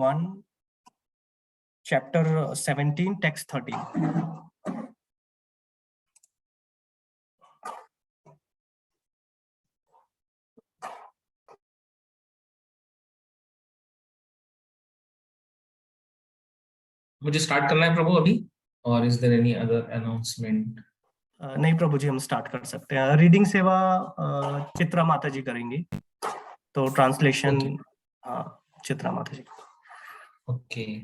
1 chapter 17 text 13। मुझे start करना है प्रभु अभी, और is there any other announcement? नहीं प्रभु जी, हम स्टार्ट कर सकते हैं। रीडिंग सेवा चित्रा माता जी करेंगी, तो ट्रांसलेशन हाँ चित्रा माता जी। ओके।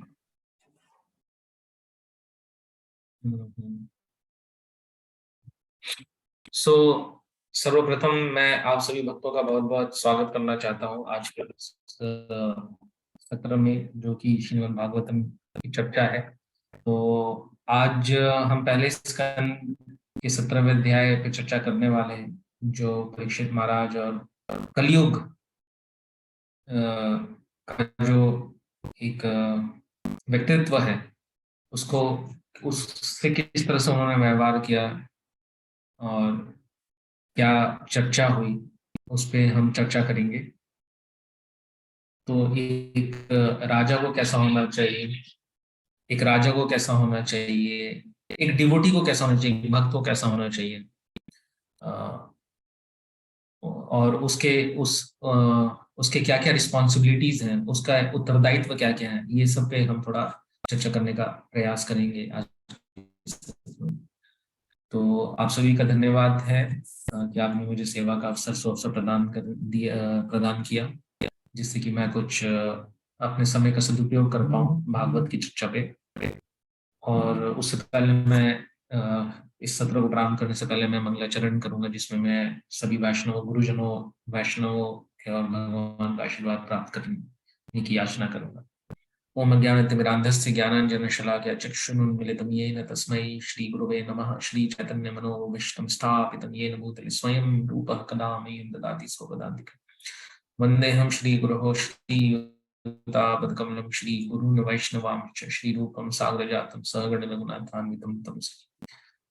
सो सर्वप्रथम मैं आप सभी भक्तों का बहुत बहुत स्वागत करना चाहता हूँ आज के सत्र में, जो कि श्रीमद् भागवतम की चर्चा है। तो आज हम पहले स्कंद के 17वें अध्याय पे चर्चा करने वाले हैं, जो परीक्षित महाराज और कलयुग का जो एक व्यक्तित्व है, उसको उससे किस तरह से उन्होंने व्यवहार किया और क्या चर्चा हुई, उस पे हम चर्चा करेंगे। तो एक राजा को कैसा होना चाहिए, एक राजा को कैसा होना चाहिए, एक डिवोटी को कैसा होना चाहिए, भक्त को कैसा होना चाहिए, और उसके क्या क्या रिस्पॉन्सिबिलिटीज हैं, उसका उत्तरदायित्व क्या क्या है, ये सब पे हम थोड़ा चर्चा करने का प्रयास करेंगे आज। तो आप सभी का धन्यवाद है कि आपने मुझे सेवा का अवसर प्रदान किया, जिससे कि मैं कुछ अपने समय का सदुपयोग कर पाऊँ भागवत की चर्चा पे। और उससे पहले मैं इस सत्र को प्रारंभ करने से पहले मैं मंगलाचरण करूंगा, जिसमें मैं सभी वैष्णव गुरुजनों, वैष्णवों और भगवान का आशीर्वाद प्राप्त करने की याचना करूंगा। ओम अज्ञानतिमिरान्धस्य ज्ञानाञ्जनशलाकया चक्षुरुन्मीलितं येन तस्मै श्रीगुरवे नमः। श्रीचैतन्य मनोभीष्टं स्थापितं येन भूतले स्वयं रूपः कदा मह्यं ददाति स्वपदान्तिकम्। वन्देऽहं श्रीगुरोः श्रीयुतापदकमलं श्रीगुरून् वैष्णवांश्च श्रीरूपं साग्रजातं सहगण रघुनाथान्वितं तं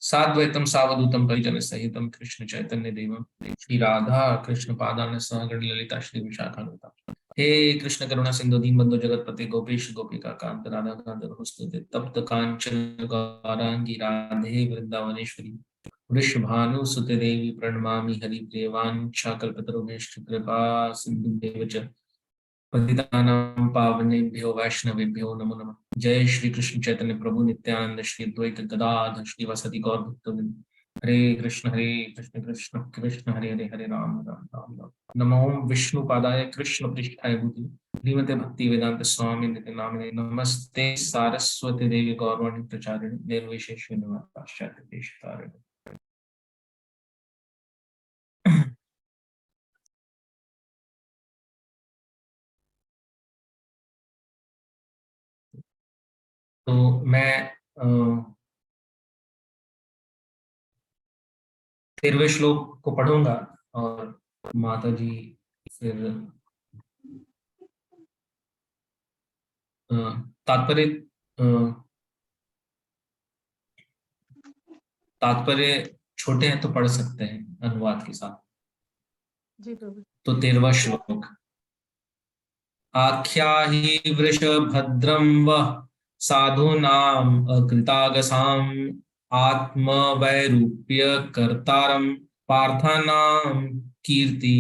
साद्वैतं सावधूतं परिजनसहितं कृष्ण चैतन्य देवं श्री राधा कृष्ण पादान सहगण ललिता श्री विशाखान्विता। हे कृष्ण करुणा सिंधु दीनबंधु जगतपते गोपेश गोपिका कांत राधा कांत नमोस्तुते। तप्त कांचन गौरांगी राधे वृंदावनेश्वरी वृषभानुसुते देवी प्रणमामि हरिप्रिये। वाञ्छाकल्पतरुभ्यश्च कृपा सिन्धुभ्येव च पतितानां पावनेभ्यो वैष्णवेभ्यो नमो नमः। जय श्री कृष्ण चैतन्य प्रभु नित्यानंद श्री अद्वैत गदाधर श्रीवासदि गौर भक्तवृंद। हरे कृष्ण कृष्ण कृष्ण हरे हरे, हरे राम राम राम राम। नमो विष्णु पादाय कृष्ण पृष्ठाय भूतले श्रीमते भक्ति वेदांत स्वामी नित्य नामिने। नमस्ते सारस्वती देवी गौरवाणी प्रचारिणे निर्विशेष पाश्चात्य देशतारिणे। तो मैं 13वें श्लोक को पढ़ूंगा और माता जी फिर तात्पर्य छोटे हैं तो पढ़ सकते हैं अनुवाद के साथ। जी प्रभु। तो 13वां श्लोक। आख्या हि वृषभद्रं वः साधूनाम् अकृतागसाम् आत्मवैरूप्य कर्तारं पार्थानां कीर्ति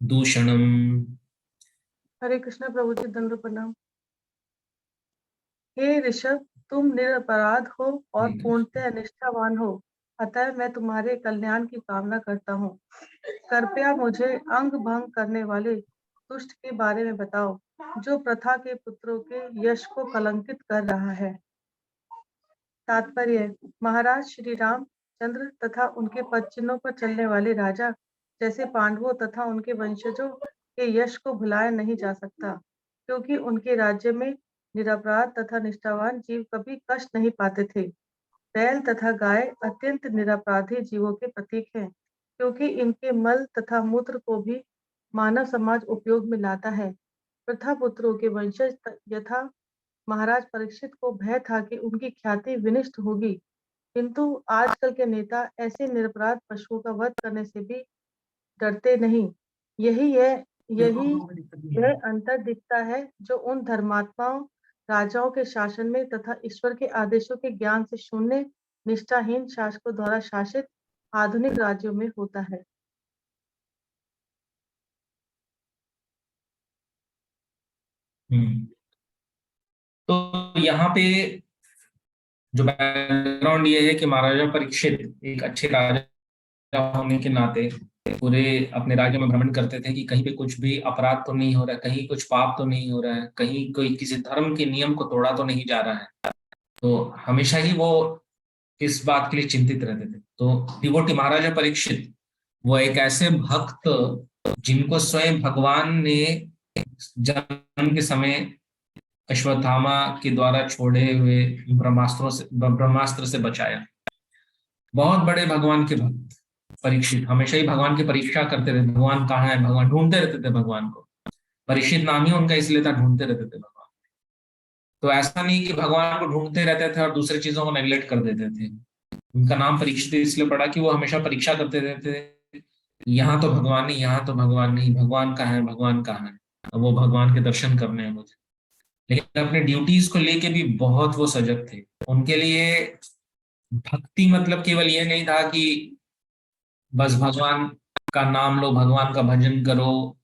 दूषणम्। हरे कृष्ण प्रभु जी, दंड प्रणाम। हे ऋषभ, तुम निरपराध हो और पूर्णतः निष्ठावान हो, अतः मैं तुम्हारे कल्याण की कामना करता हूँ। कृपया मुझे अंग भंग करने वाले दुष्ट के बारे में बताओ, जो प्रथा के पुत्रों के यश को कलंकित कर रहा है। तात्पर्य: महाराज श्री रामचंद्र तथा उनके पदचिन्हों पर चलने वाले राजा जैसे पांडवों तथा उनके वंशजों के यश को भुलाया नहीं जा सकता, क्योंकि उनके राज्य में निरपराध तथा निष्ठावान जीव कभी कष्ट नहीं पाते थे। बैल तथा गाय अत्यंत निरपराधी जीवों के प्रतीक हैं, क्योंकि इनके मल तथा मूत्र को भी मानव समाज उपयोग में लाता है। प्रथा पुत्रों के वंशज यथा महाराज परीक्षित को भय था कि उनकी ख्याति विनिष्ट होगी, किंतु आजकल के नेता ऐसे निरपराध पशुओं का वध करने से भी डरते नहीं। यही है यही वह अंतर दिखता है जो उन धर्मात्माओं राजाओं के शासन में तथा ईश्वर के आदेशों के ज्ञान से शून्य निष्ठाहीन शासकों द्वारा शासित आधुनिक राज्यों में होता है। तो यहाँ पे जो बैकग्राउंड ये है कि महाराजा परीक्षित एक अच्छे राजा होने के नाते पूरे अपने राज्य में भ्रमण करते थे कि कहीं पे कुछ भी अपराध तो नहीं हो रहा है, कहीं कुछ पाप तो नहीं हो रहा है, कहीं कोई किसी धर्म के नियम को तोड़ा तो नहीं जा रहा है। तो हमेशा ही वो इस बात के लिए चिंतित रहते थे। तो डिवोटी महाराजा परीक्षित वो एक ऐसे भक्त जिनको स्वयं भगवान ने जन्म के समय अश्वत्थामा के द्वारा छोड़े हुए ब्रह्मास्त्र से बचाया। बहुत बड़े भगवान के भक्त परीक्षित हमेशा ही भगवान की परीक्षा करते रहते, भगवान कहाँ है, भगवान ढूंढते रहते थे भगवान को। परीक्षित नाम ही उनका इसलिए था, ढूंढते रहते थे भगवान। तो ऐसा नहीं कि भगवान को ढूंढते रहते थे और दूसरी चीजों को नेग्लेक्ट कर देते थे। उनका नाम परीक्षित इसलिए पड़ा कि वो हमेशा परीक्षा करते रहते थे, यहाँ तो भगवान नहीं, यहाँ तो भगवान नहीं, भगवान कहाँ है, भगवान कहाँ है। अब वो भगवान के दर्शन करने हैं मुझे। लेकिन अपने ड्यूटीज को लेके भी बहुत वो सजग थे। उनके लिए भक्ति मतलब केवल ये नहीं था कि बस भगवान का नाम लो, भगवान का भजन करो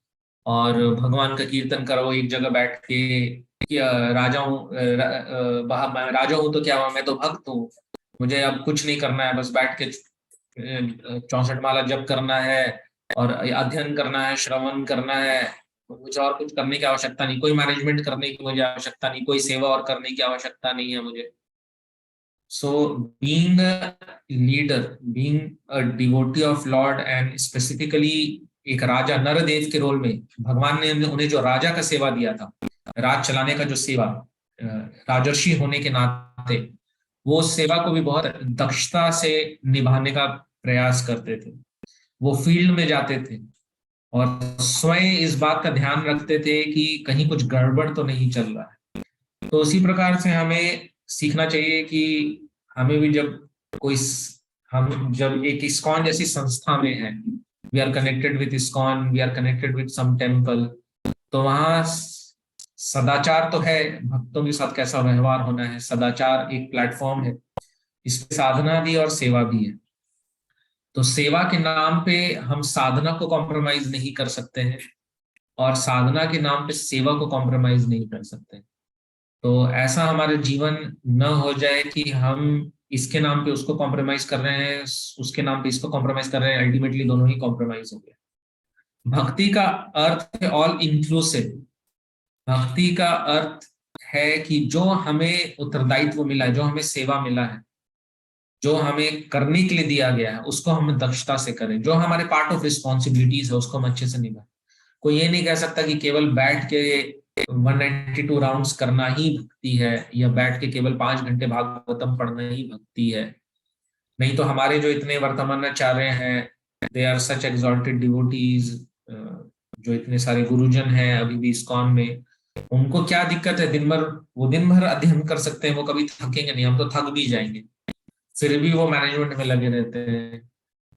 और भगवान का कीर्तन करो एक जगह बैठ के कि राजा हूँ, मैं राजा हूं तो क्या हुआ, मैं तो भक्त हूँ, मुझे अब कुछ नहीं करना है, बस बैठ के 64 माला जप करना है और अध्ययन करना है, श्रवण करना है, मुझे और कुछ करने की आवश्यकता नहीं, कोई मैनेजमेंट करने की मुझे आवश्यकता नहीं, कोई सेवा और करने की आवश्यकता नहीं है मुझे। So being a leader, being a devotee of Lord and specifically एक राजा नरदेव के रोल में भगवान ने उन्हें जो राजा का सेवा दिया था, राज चलाने का जो सेवा, राजर्षि होने के नाते वो सेवा को भी बहुत दक्षता से निभाने का प्रयास करते थे। वो फील्ड में जाते थे और स्वयं इस बात का ध्यान रखते थे कि कहीं कुछ गड़बड़ तो नहीं चल रहा है। तो उसी प्रकार से हमें सीखना चाहिए कि हमें भी हम जब एक इस्कॉन जैसी संस्था में है, we are connected with ISKCON, we are connected with some temple, तो वहां सदाचार तो है, भक्तों के साथ कैसा व्यवहार होना है, सदाचार एक प्लेटफॉर्म है, इसमें साधना भी और सेवा भी है। तो सेवा के नाम पे हम साधना को कॉम्प्रोमाइज नहीं कर सकते हैं और साधना के नाम पे सेवा को कॉम्प्रोमाइज नहीं कर सकते। तो ऐसा हमारे जीवन न हो जाए कि हम इसके नाम पे उसको कॉम्प्रोमाइज कर रहे हैं, उसके नाम पे इसको कॉम्प्रोमाइज कर रहे हैं, अल्टीमेटली दोनों ही कॉम्प्रोमाइज हो गए। भक्ति का अर्थ है ऑल इंक्लूसिव। भक्ति का अर्थ है कि जो हमें उत्तरदायित्व मिला है, जो हमें सेवा मिला है, जो हमें करने के लिए दिया गया है, उसको हम दक्षता से करें। जो हमारे पार्ट ऑफ रिस्पॉन्सिबिलिटीज है उसको हम अच्छे से निभाएं। कोई ये नहीं कह सकता कि केवल बैठ के 192 राउंड्स करना ही भक्ति है या बैठ के केवल 5 घंटे भागवतम पढ़ना ही भक्ति है। नहीं तो हमारे जो इतने वर्तमानाचार्य हैं, they are such exalted devotees, जो इतने सारे गुरुजन हैं अभी भी इस्कॉन में, उनको क्या दिक्कत है? वो दिन भर अध्ययन कर सकते हैं, वो कभी थकेंगे नहीं। हम तो थक भी जाएंगे, फिर भी वो मैनेजमेंट में लगे रहते हैं।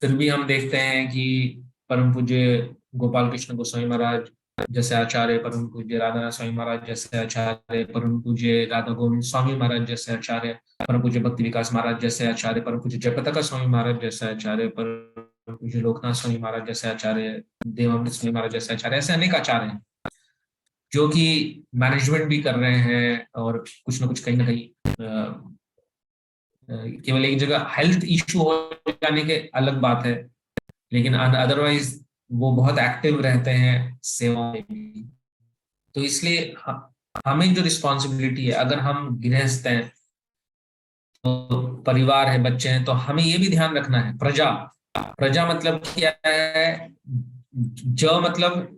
फिर भी हम देखते हैं कि परम पूज्य गोपाल कृष्ण गोस्वामी महाराज जैसे आचार्य, परम पूज्य राधानाथ स्वामी महाराज जैसे आचार्य, परम पूज्य राधा गोविंद स्वामी महाराज जैसे आचार्य, परम पूज्य भक्ति विकास महाराज जैसे आचार्य, परम पूज्य जयप्रताका स्वामी महाराज जैसे आचार्य, परम पूज्य लोकनाथ स्वामी महाराज जैसे आचार्य, देवामृत स्वामी महाराज जैसे आचार्य, ऐसे अनेक आचार्य हैं जो कि मैनेजमेंट भी कर रहे हैं और कुछ ना कुछ कहीं ना कहीं केवल एक जगह हेल्थ इश्यू हो जाने के अलग बात है, लेकिन अदरवाइज वो बहुत एक्टिव रहते हैं सेवा में भी। तो इसलिए हमें जो रिस्पॉन्सिबिलिटी है, अगर हम गृहस्थ हैं तो परिवार है, बच्चे हैं, तो हमें ये भी ध्यान रखना है। प्रजा मतलब क्या है? जो मतलब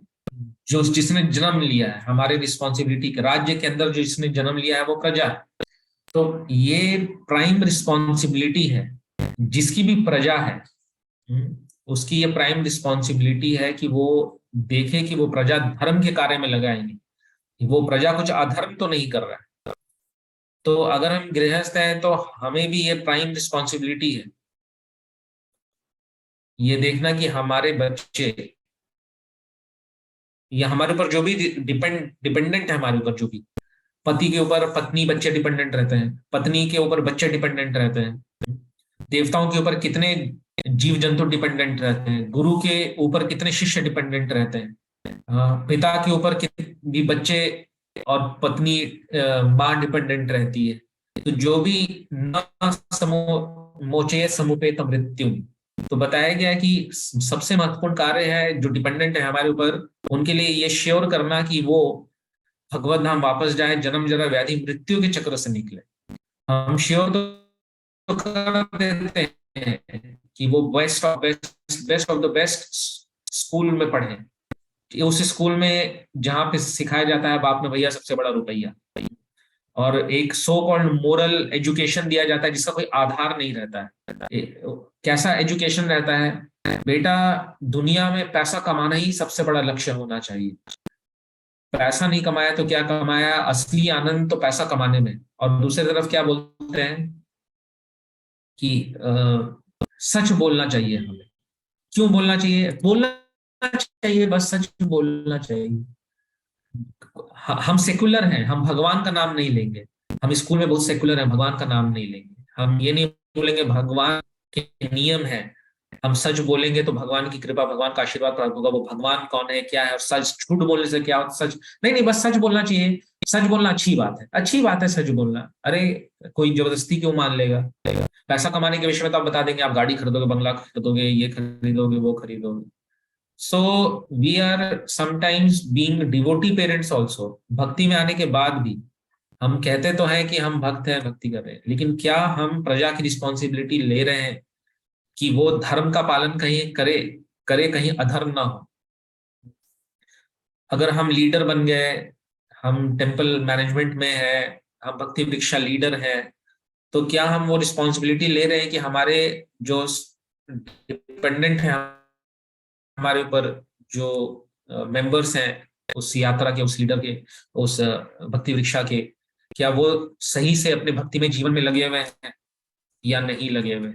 जो जिसने जन्म लिया है, हमारे रिस्पॉन्सिबिलिटी के राज्य के अंदर जो जिसने जन्म लिया है वो प्रजा है। तो ये प्राइम रिस्पॉन्सिबिलिटी है। जिसकी भी प्रजा है उसकी ये प्राइम रिस्पॉन्सिबिलिटी है कि वो देखे कि वो प्रजा धर्म के कार्य में लगाएंगे, वो प्रजा कुछ अधर्म तो नहीं कर रहा है। तो अगर हम गृहस्थ हैं तो हमें भी ये प्राइम रिस्पॉन्सिबिलिटी है ये देखना कि हमारे बच्चे या हमारे ऊपर जो भी डिपेंडेंट है, हमारे ऊपर जो भी, पति के ऊपर पत्नी बच्चे डिपेंडेंट रहते हैं, पत्नी के ऊपर बच्चे डिपेंडेंट रहते हैं, देवताओं के ऊपर कितने जीव जंतु डिपेंडेंट रहते हैं, गुरु के ऊपर कितने शिष्य डिपेंडेंट रहते हैं, पिता के ऊपर भी बच्चे और पत्नी माँ डिपेंडेंट रहती है। तो जो भी न मोचय समुपेत मृत्यु, तो बताया गया कि सबसे महत्वपूर्ण कार्य है जो डिपेंडेंट है हमारे ऊपर, उनके लिए ये श्योर करना कि वो भगवत धाम वापस जाए, जन्म जरा व्याधि मृत्यु के चक्र से निकले। हम श्योर तो कर देते हैं कि वो best of the best school में पढ़े, उस स्कूल में जहां पे सिखाया जाता है बाप में भैया सबसे बड़ा रुपया, और एक सो कॉल्ड मोरल एजुकेशन दिया जाता है जिसका कोई आधार नहीं रहता है। कैसा एजुकेशन रहता है? बेटा, दुनिया में पैसा कमाना ही सबसे बड़ा लक्ष्य होना चाहिए। पैसा नहीं कमाया तो क्या कमाया? असली आनंद तो पैसा कमाने में। और दूसरी तरफ क्या बोलते हैं कि सच बोलना चाहिए हमें। क्यों बोलना चाहिए? बोलना चाहिए, बस सच बोलना चाहिए। हम सेकुलर हैं, हम भगवान का नाम नहीं लेंगे। हम स्कूल में बहुत सेकुलर हैं, भगवान का नाम नहीं लेंगे। हम ये नहीं बोलेंगे भगवान के नियम है, हम सच बोलेंगे तो भगवान की कृपा, भगवान का आशीर्वाद प्राप्त होगा। वो भगवान कौन है, क्या है, और सच, झूठ बोलने से क्या होता? सच नहीं, बस सच बोलना चाहिए। सच बोलना अच्छी बात है, अच्छी बात है सच बोलना। अरे कोई जबरदस्ती क्यों मान लेगा? पैसा कमाने के विषय में तो आप बता देंगे, आप गाड़ी खरीदोगे, बंगला खरीदोगे, ये खरीदोगे, वो खरीदोगे। So we are sometimes being devotee parents also. भक्ति में आने के बाद भी हम कहते तो हैं कि हम भक्त हैं, भक्ति कर रहे हैं, लेकिन क्या हम प्रजा की रिस्पॉन्सिबिलिटी ले रहे हैं कि वो धर्म का पालन कहीं करे कहीं अधर्म ना हो? अगर हम लीडर बन गए, हम टेम्पल मैनेजमेंट में है, हम भक्ति वृक्षा लीडर है, तो क्या हम वो रिस्पॉन्सिबिलिटी ले रहे हैं कि हमारे जो डिपेंडेंट है हमारे ऊपर, जो मेंबर्स हैं उस यात्रा के, उस लीडर के, उस भक्ति वृक्षा के, क्या वो सही से अपने भक्ति में जीवन में लगे हुए हैं या नहीं लगे हुए?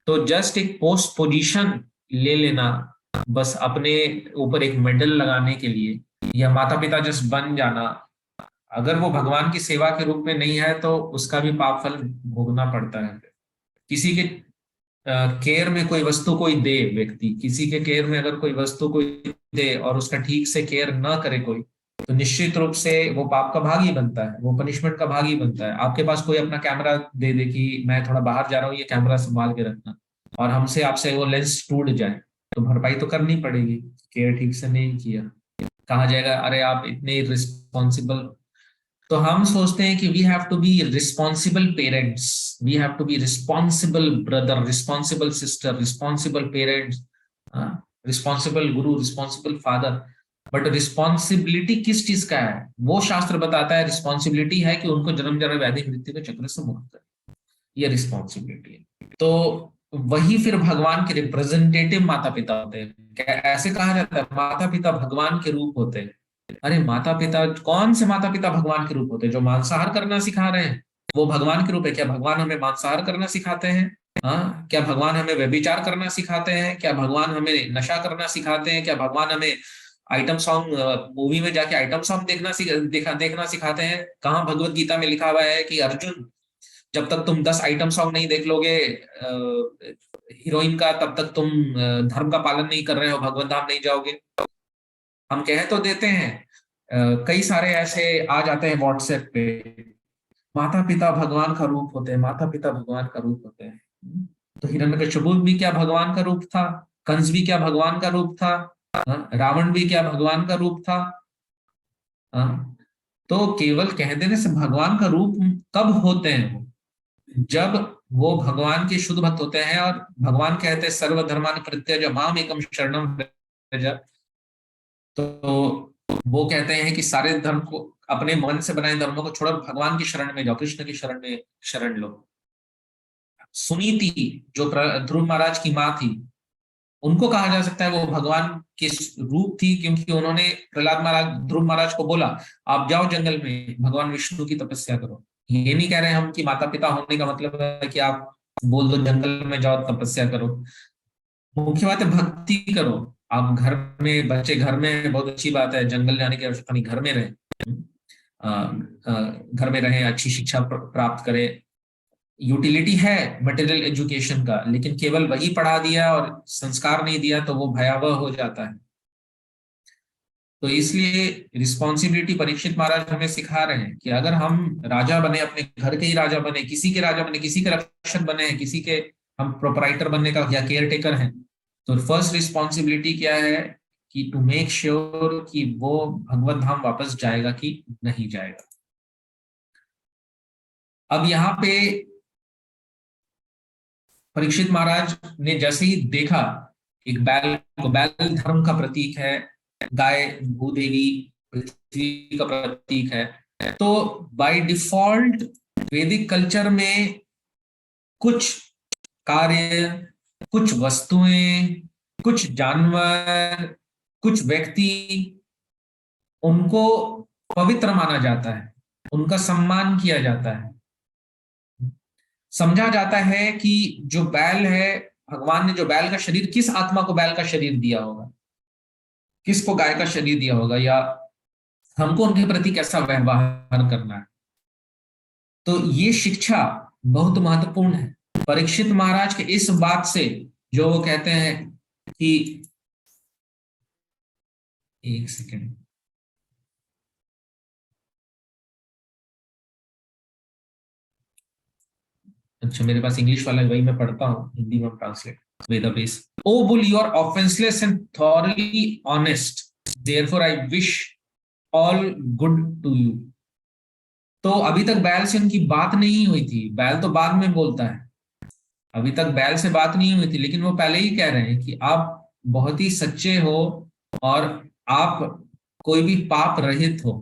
तो जस्ट एक पोस्ट पोजीशन ले लेना, बस अपने ऊपर एक मेडल लगाने के लिए, या माता पिता जस्ट बन जाना, अगर वो भगवान की सेवा के रूप में नहीं है तो उसका भी पाप फल भोगना पड़ता है। किसी के केयर में कोई वस्तु कोई दे, व्यक्ति किसी के केयर में अगर कोई वस्तु कोई दे और उसका ठीक से केयर ना करे कोई, तो निश्चित रूप से वो पाप का भागी बनता है, वो पनिशमेंट का भागी बनता है। आपके पास कोई अपना कैमरा दे दे कि मैं थोड़ा बाहर जा रहा हूँ, ये कैमरा संभाल के रखना, और हमसे आपसे वो लेंस टूट जाए, तो भरपाई तो करनी पड़ेगी, केयर ठीक से नहीं किया। कहा जाएगा अरे आप इतने रिस्पॉन्सिबल। तो हम सोचते हैं कि we have to be responsible parents, we have to be responsible brother, responsible sister, responsible parents, responsible guru, responsible father. But responsibility किस चीज का है? वो शास्त्र बताता है रिस्पॉन्सिबिलिटी है कि उनको जन्म जरा व्याधि मृत्यु के चक्र से मुक्त करे, ये रिस्पॉन्सिबिलिटी है। तो वही फिर भगवान के रिप्रेजेंटेटिव माता पिता होते हैं। ऐसे कहा जाता है माता पिता भगवान के रूप होते हैं। अरे माता पिता, कौन से माता पिता भगवान के रूप होते हैं? जो मांसाहार करना सिखा रहे हैं वो भगवान के रूप है? क्या भगवान हमें मांसाहार करना सिखाते हैं? हाँ, क्या भगवान हमें व्यभिचार करना सिखाते हैं? क्या भगवान हमें नशा करना सिखाते हैं? क्या भगवान हमें आइटम सॉन्ग, मूवी में जाके आइटम सॉन्ग देखना सिखाते हैं? कहाँ भगवत गीता में लिखा हुआ है कि अर्जुन, जब तक तुम 10 आइटम सॉन्ग नहीं देख लोगे हीरोइन का, तब तक तुम धर्म का पालन नहीं कर रहे हो, भगवत धाम नहीं जाओगे। हम कह तो देते हैं, कई सारे ऐसे आ जाते हैं व्हाट्सएप पे, माता पिता भगवान का रूप होते हैं, माता पिता भगवान का रूप होते हैं। तो हिरण्यकशिपु भी क्या भगवान का रूप था? कंस भी क्या भगवान का रूप था? रावण भी क्या भगवान का रूप था? तो केवल कह देने से भगवान का रूप कब होते हैं? जब वो भगवान के शुद्ध भक्त होते हैं, और भगवान कहते हैं सर्वधर्मान् परित्यज्य माम एकम शरणम व्रज। तो वो कहते हैं कि सारे धर्म को, अपने मन से बनाए धर्मों को छोड़ो, भगवान की शरण में जाओ, कृष्ण की शरण में शरण लो। सुनीति जो ध्रुव महाराज की माँ थी, उनको कहा जा सकता है वो भगवान के रूप थी, क्योंकि उन्होंने प्रहलाद महाराज, ध्रुव महाराज को बोला आप जाओ जंगल में भगवान विष्णु की तपस्या करो। ये नहीं कह रहे हम कि माता पिता होने का मतलब है कि आप बोल दो जंगल में जाओ तपस्या करो। मुख्य बात है भक्ति करो, आप घर में, बच्चे घर में, बहुत अच्छी बात है, जंगल जाने की आवश्यकता नहीं, घर में रहें, घर में रहें, अच्छी शिक्षा प्राप्त करें। यूटिलिटी है मटेरियल एजुकेशन का, लेकिन केवल वही पढ़ा दिया और संस्कार नहीं दिया तो वो भयावह हो जाता है। तो इसलिए रिस्पॉन्सिबिलिटी परीक्षित महाराज हमें सिखा रहे हैं कि अगर हम राजा बने, अपने घर के ही राजा बने, किसी के राजा बने, किसी के रक्षक बने हैं, किसी के हम प्रोपराइटर बनने का या केयर टेकर हैं, तो फर्स्ट रिस्पॉन्सिबिलिटी क्या है कि टू मेक श्योर कि वो भगवत धाम वापस जाएगा कि नहीं जाएगा। अब यहाँ पे परीक्षित महाराज ने जैसे ही देखा एक बैल को, बैल धर्म का प्रतीक है, गाय भूदेवी पृथ्वी का प्रतीक है, तो बाय डिफॉल्ट वैदिक कल्चर में कुछ कार्य, कुछ वस्तुएं, कुछ जानवर, कुछ व्यक्ति, उनको पवित्र माना जाता है, उनका सम्मान किया जाता है। समझा जाता है कि जो बैल है, भगवान ने जो बैल का शरीर, किस आत्मा को बैल का शरीर दिया होगा, किसको गाय का शरीर दिया होगा, या हमको उनके प्रति कैसा व्यवहार करना है। तो ये शिक्षा बहुत महत्वपूर्ण है। परीक्षित महाराज के इस बात से जो वो कहते हैं कि, एक सेकेंड, अच्छा मेरे पास इंग्लिश वाला है, वही मैं पढ़ता हूँ, हिंदी में translate. Vedabase. O bull, you are offenseless and thoroughly honest. Therefore, I wish all good to you. तो अभी तक बैल से उनकी बात नहीं हुई थी, बैल तो बाद में बोलता है, अभी तक बैल से बात नहीं हुई थी, लेकिन वो पहले ही कह रहे हैं कि आप बहुत ही सच्चे हो और आप कोई भी पाप रहित हो।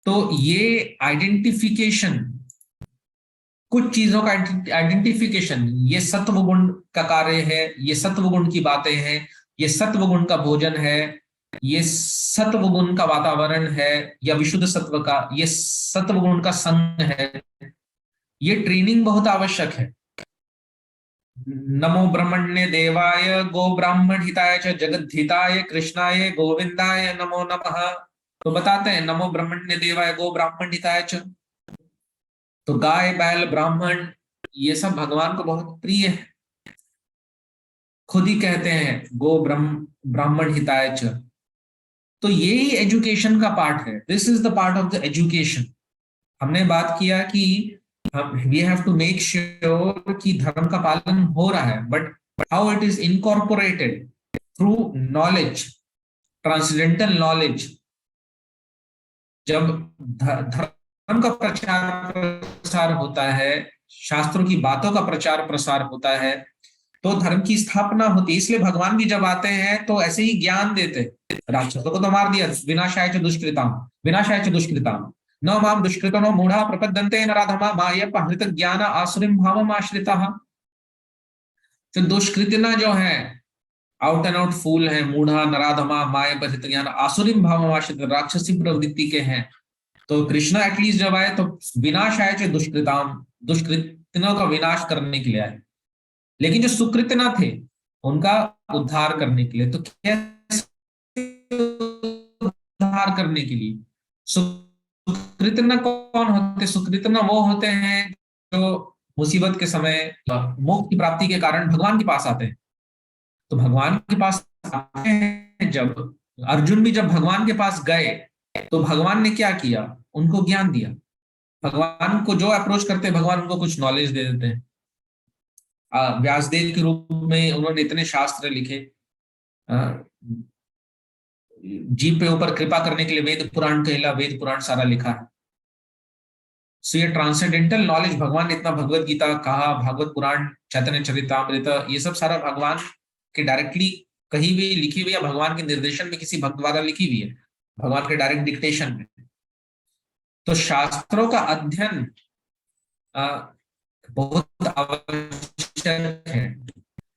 तो ये आइडेंटिफिकेशन, कुछ चीजों का आइडेंटिफिकेशन, ये सत्व गुण का कार्य है, ये सत्व गुण की बातें हैं, ये सत्व गुण का भोजन है, ये सत्व गुण का वातावरण है, या विशुद्ध सत्व का, ये सत्व गुण का संग है। ये ट्रेनिंग बहुत आवश्यक है। नमो ब्रह्मण्य देवाय गो ब्राह्मण हिताय च जगत हिताय कृष्णाय गोविंदाय नमो नमः। तो बताते हैं नमो ब्रह्मण्य देवाय गो ब्राह्मण हिताय च, तो गाय, बैल, ब्राह्मण, ये सब भगवान को बहुत प्रिय है। खुद ही कहते हैं गो ब्राह्मण हिताय च। तो यही एजुकेशन का पार्ट है, this is the part of the education. हमने बात किया कि we have to make sure कि धर्म का पालन हो रहा है, but how it is incorporated through knowledge, transcendental knowledge. जब धर्म का प्रचार प्रसार होता है, शास्त्रों की बातों का प्रचार प्रसार होता है, तो धर्म की स्थापना होती है। इसलिए भगवान भी जब आते हैं तो ऐसे ही ज्ञान देते, राक्षसों को तो मार दिया, विनाशाय च दुष्कृताम, विनाशाय च दुष्कृताम, न माम दुष्कृतो मूढ़ा प्रपद्यन्ते नराधमा मायपहृत ज्ञान आसुरीं भावम् आश्रिताः। तो दुष्कृतना जो है, आउट एंड आउट फूल है, मूढ़ा, नराधमा, मायपहृत ज्ञान आसुरीं भावम् आश्रित, राक्षसी प्रवृत्ति के हैं। तो कृष्ण एटलीस्ट जब आए तो विनाशाय च दुष्कृताम, दुष्कृतनों का विनाश करने के लिए आए, लेकिन जो सुकृतना थे उनका उद्धार करने के लिए। तो कैसे उद्धार करने के लिए? सुकृतना कौन होते? सुकृतना वो होते हैं जो मुसीबत के समय, मोक्ष की प्राप्ति के कारण भगवान के पास आते हैं। तो भगवान के पास आते हैं, जब अर्जुन भी जब भगवान के पास गए तो भगवान ने क्या किया? उनको ज्ञान दिया। भगवान को जो अप्रोच करते हैं, भगवान उनको कुछ नॉलेज दे देते हैं। व्यासदेव के रूप में उन्होंने इतने शास्त्र लिखे, जीव पे ऊपर कृपा करने के लिए वेद पुराण कहला, वेद पुराण सारा लिखा है। सो ये ट्रांसेंडेंटल नॉलेज, भगवान ने इतना भगवत गीता कहा, भागवत पुराण, चैतन्य चरितामृत, ये सब सारा भगवान के डायरेक्टली कहीं भी लिखी हुई है, भगवान के निर्देशन में किसी भक्त द्वारा लिखी हुई है, भगवान के डायरेक्ट डिक्टेशन में। तो शास्त्रों का अध्ययन बहुत आवश्यक है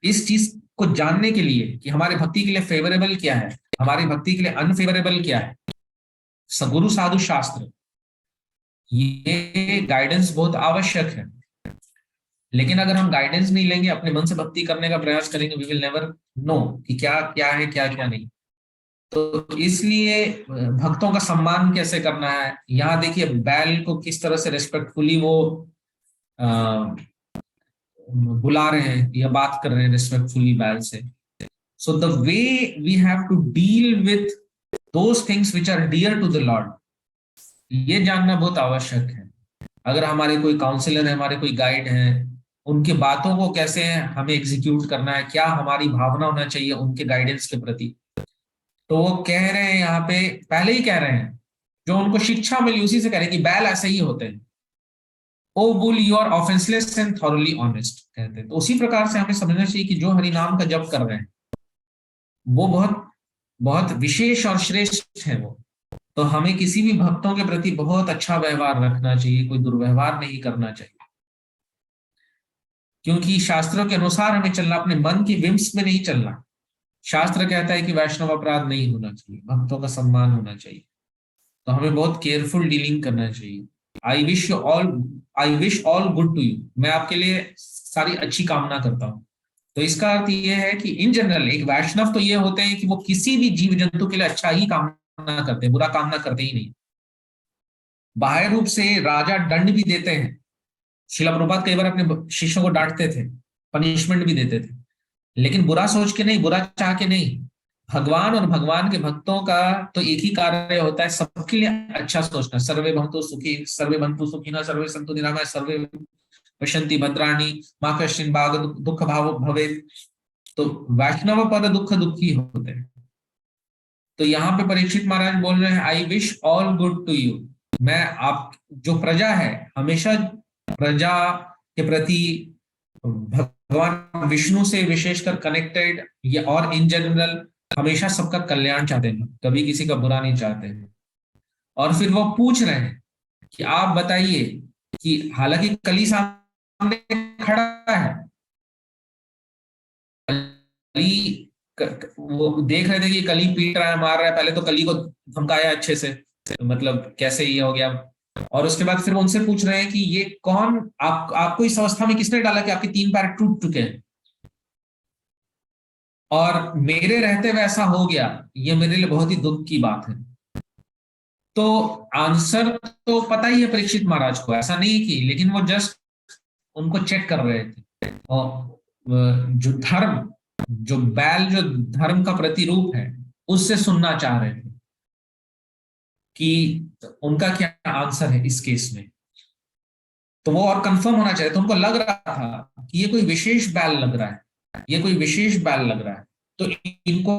इस चीज को जानने के लिए कि हमारे भक्ति के लिए फेवरेबल क्या है, हमारी भक्ति के लिए अनफेवरेबल क्या है। गुरु साधु शास्त्र, ये गाइडेंस बहुत आवश्यक है। लेकिन अगर हम गाइडेंस नहीं लेंगे, अपने मन से भक्ति करने का प्रयास करेंगे, वी विल नेवर नो कि क्या क्या है, क्या क्या नहीं। तो इसलिए भक्तों का सम्मान कैसे करना है, यहाँ देखिए बैल को किस तरह से रिस्पेक्टफुली वो बुला रहे हैं या बात कर रहे हैं रिस्पेक्टफुली बैल से। So the way we have to deal with those things which are dear to the lord, ये जानना बहुत आवश्यक है। अगर हमारे कोई काउंसलर है, हमारे कोई गाइड है, उनकी बातों को कैसे हमें एग्जीक्यूट करना है, क्या हमारी भावना होना चाहिए उनके गाइडेंस के प्रति। तो वो कह रहे हैं यहाँ पे, पहले ही कह रहे हैं, जो उनको शिक्षा मिली उसी से कह रहे हैं कि बैल ऐसे ही होते हैं। O bull you are offenceless and thoroughly honest कहते हैं। तो उसी प्रकार से हमें समझना चाहिए कि जो हरि नाम का जप कर रहे हैं वो बहुत बहुत विशेष और श्रेष्ठ है वो। तो हमें किसी भी भक्तों के प्रति बहुत अच्छा व्यवहार रखना चाहिए, कोई दुर्व्यवहार नहीं करना चाहिए, क्योंकि शास्त्रों के अनुसार हमें चलना, अपने मन की विम्स में नहीं चलना। शास्त्र कहता है कि वैष्णव अपराध नहीं होना चाहिए, भक्तों का सम्मान होना चाहिए। तो हमें बहुत केयरफुल डीलिंग करना चाहिए। I wish all good to you, मैं आपके लिए सारी अच्छी कामना करता हूँ। तो इसका अर्थ ये है कि इन जनरल एक वैष्णव तो ये होते हैं कि वो किसी भी जीव जंतु के लिए अच्छा ही कामना करते हैं, बुरा कामना करते ही नहीं। बाह्य रूप से राजा दंड भी देते हैं, श्रील प्रभुपाद कई बार अपने शिष्यों को डांटते थे, पनिशमेंट भी देते थे, लेकिन बुरा सोच के नहीं, बुरा चाह के नहीं। भगवान और भगवान के भक्तों का तो एक ही कार्य होता है, सबके लिए अच्छा सोचना। सर्वे भवन्तु सुखी, सर्वे भवन्तु सुखिनः, सर्वे सन्तु निरामयाः, सर्वे पश्यन्ति भद्राणि, मा कश्चित् भाग दुःख भावो भवेत्। तो वैष्णव पद दुःख दुखी होते हैं। तो यहाँ पे परीक्षित महाराज बोल रहे हैं, I wish all good to you, मैं आप जो प्रजा है, हमेशा प्रजा के प्रति भगवान विष्णु से विशेषकर कनेक्टेड, या और इन जनरल हमेशा सबका कल्याण चाहते हैं, कभी किसी का बुरा नहीं चाहते हैं। और फिर वो पूछ रहे हैं कि आप बताइए कि हालांकि कली सामने खड़ा है, कली वो देख रहे थे कि कली पीट रहा है, मार रहा है, पहले तो कली को धमकाया अच्छे से, मतलब कैसे ये हो गया। और उसके बाद फिर उनसे पूछ रहे हैं कि ये कौन आपको इस अवस्था में किसने डाला कि आपके 3 पैर टूट चुके हैं, और मेरे रहते हुए ऐसा हो गया, ये मेरे लिए बहुत ही दुख की बात है। तो आंसर तो पता ही है परीक्षित महाराज को, ऐसा नहीं की, लेकिन वो जस्ट उनको चेक कर रहे थे। और जो धर्म, जो बैल जो धर्म का प्रतिरूप है, उससे सुनना चाह रहे थे कि उनका क्या आंसर है इस केस में। तो वो और कंफर्म होना चाहिए। तो उनको लग रहा था कि ये कोई विशेष बैल लग रहा है, ये कोई विशेष बैल लग रहा है। तो इनको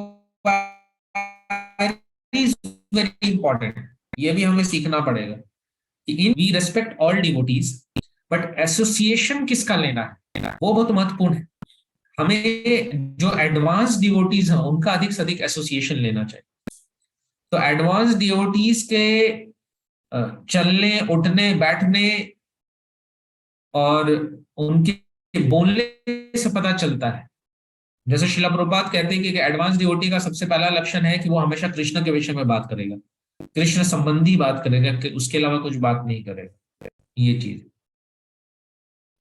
वेरी इंपॉर्टेंट, ये भी हमें सीखना पड़ेगा कि इन we respect all devotees, but association किसका लेना है वो बहुत महत्वपूर्ण है। हमें जो एडवांस डिवोटीज हैं उनका अधिक से अधिक एसोसिएशन लेना चाहिए। तो एडवांस डिवोटीज के चलने, उठने, बैठने और उनके बोलने से पता चलता है। जैसे श्रील प्रभुपाद कहते हैं कि एडवांस डिवोटी का सबसे पहला लक्षण है कि वो हमेशा कृष्ण के विषय में बात करेगा, कृष्ण संबंधी बात करेगा, कि उसके अलावा कुछ बात नहीं करेगा, ये चीज।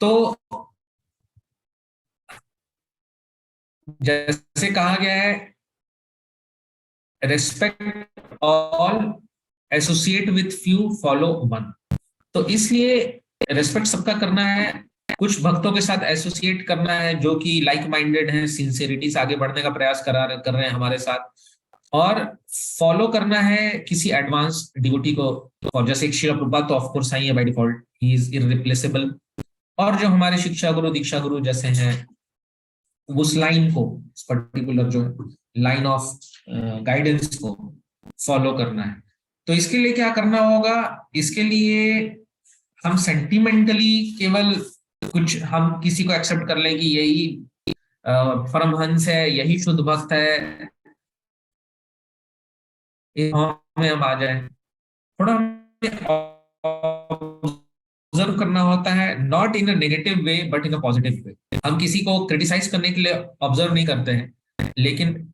तो जैसे कहा गया है, respect all, associate with few, follow one. तो इसलिए रेस्पेक्ट सबका करना है, कुछ भक्तों के साथ एसोसिएट करना है जो कि लाइक माइंडेड हैं, सिंसियरिटी से आगे बढ़ने का प्रयास कर रहे हैं हमारे साथ, और फॉलो करना है किसी एडवांस डिवोटी को। और जैसे श्रील प्रभुपाद तो ऑफ कोर्स ही है by default, he is irreplaceable. और जो हमारे शिक्षा गुरु, दीक्षा गुरु जैसे हैं, उस लाइन को, पर्टिकुलर जो लाइन ऑफ गाइडेंस को फॉलो करना है। तो इसके लिए क्या करना होगा, इसके लिए हम सेंटिमेंटली केवल कुछ हम किसी को एक्सेप्ट कर लें कि यही परमहंस है, यही शुद्ध भक्त है, में हम आ जाए। थोड़ा ऑब्जर्व करना होता है, not in a negative way but in a positive way. हम किसी को क्रिटिसाइज करने के लिए ऑब्जर्व नहीं करते हैं, लेकिन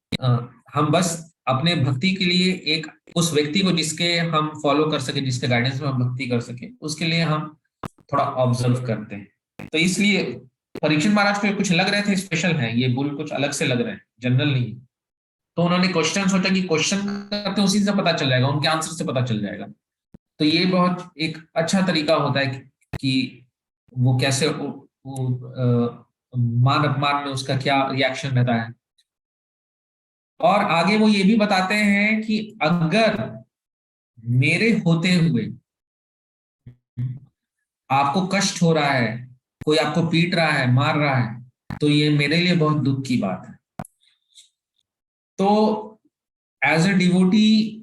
हम बस अपने भक्ति के लिए एक उस व्यक्ति को जिसके हम फॉलो कर सके, जिसके गाइडेंस में हम भक्ति कर सके, उसके लिए हम थोड़ा ऑब्जर्व करते हैं। तो इसलिए परीक्षित महाराज को कुछ लग रहे थे स्पेशल है, ये बुल कुछ अलग से लग रहे हैं, जनरल नहीं। तो उन्होंने क्वेश्चन सोचा कि क्वेश्चन करते उसी से पता चल जाएगा, उनके आंसर से पता चल जाएगा। तो ये बहुत एक अच्छा तरीका होता है कि वो कैसे मान अपमान में उसका क्या रिएक्शन रहता है। और आगे वो ये भी बताते हैं कि अगर मेरे होते हुए आपको कष्ट हो रहा है, कोई आपको पीट रहा है, मार रहा है, तो ये मेरे लिए बहुत दुख की बात है। तो as a devotee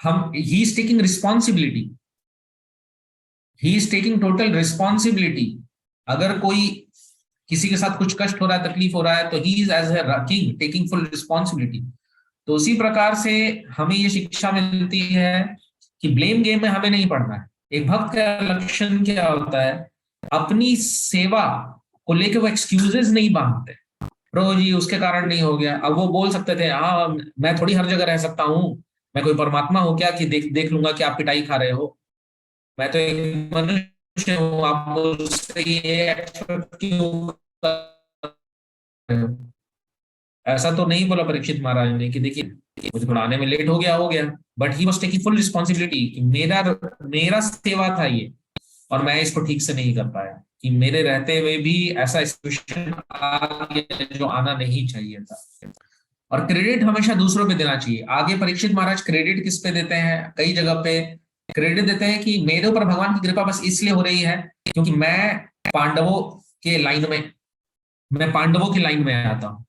he is taking responsibility, he is taking total responsibility. अगर कोई किसी के साथ कुछ कष्ट हो रहा है, तकलीफ हो रहा है, तो he is as a king taking full responsibility. तो उसी प्रकार से हमें ये शिक्षा मिलती है कि ब्लेम गेम में हमें नहीं पड़ना है। एक भक्त का लक्षण क्या होता है, अपनी सेवा को लेकर वो एक्सक्यूजेस नहीं बांधते, प्रभु जी उसके कारण नहीं हो गया। अब वो बोल सकते थे हाँ मैं थोड़ी हर जगह रह सकता हूँ, मैं कोई परमात्मा हूँ क्या कि देख लूंगा कि आप पिटाई खा रहे हो, मैं तो एक मनुष्य हूँ, आप मुझसे ये एक्सपेक्ट क्यों कर रहे हो। ऐसा तो नहीं बोला परीक्षित महाराज ने कि देखिए मुझे थोड़ा आने में लेट हो गया, but he was taking full responsibility कि मेरा मेरा सेवा था ये, और मैं इसको ठीक से नहीं कर पाया, कि मेरे रहते हुए भी ऐसा सिचुएशन आ गया जो आना नहीं चाहिए था। और क्रेडिट हमेशा दूसरों पे देना चाहिए। आगे परीक्षित महाराज क्रेडिट किस पे देते हैं, कई जगह पे क्रेडिट देते हैं कि मेरे ऊपर भगवान की कृपा बस इसलिए हो रही है क्योंकि मैं पांडवों के लाइन में, मैं पांडवों की लाइन में आता हूं।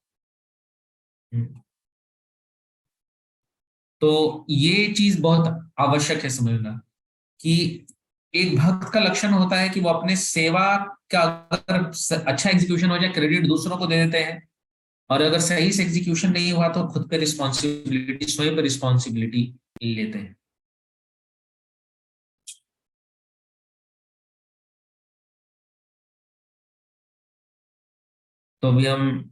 तो ये चीज बहुत आवश्यक है समझना कि एक भक्त का लक्षण होता है कि वो अपने सेवा का अगर अच्छा एग्जीक्यूशन हो जाए, क्रेडिट दूसरों को दे देते हैं, और अगर सही से एग्जीक्यूशन नहीं हुआ तो खुद पे रिस्पॉन्सिबिलिटी, स्वयं पे रिस्पॉन्सिबिलिटी लेते हैं। तो अभी हम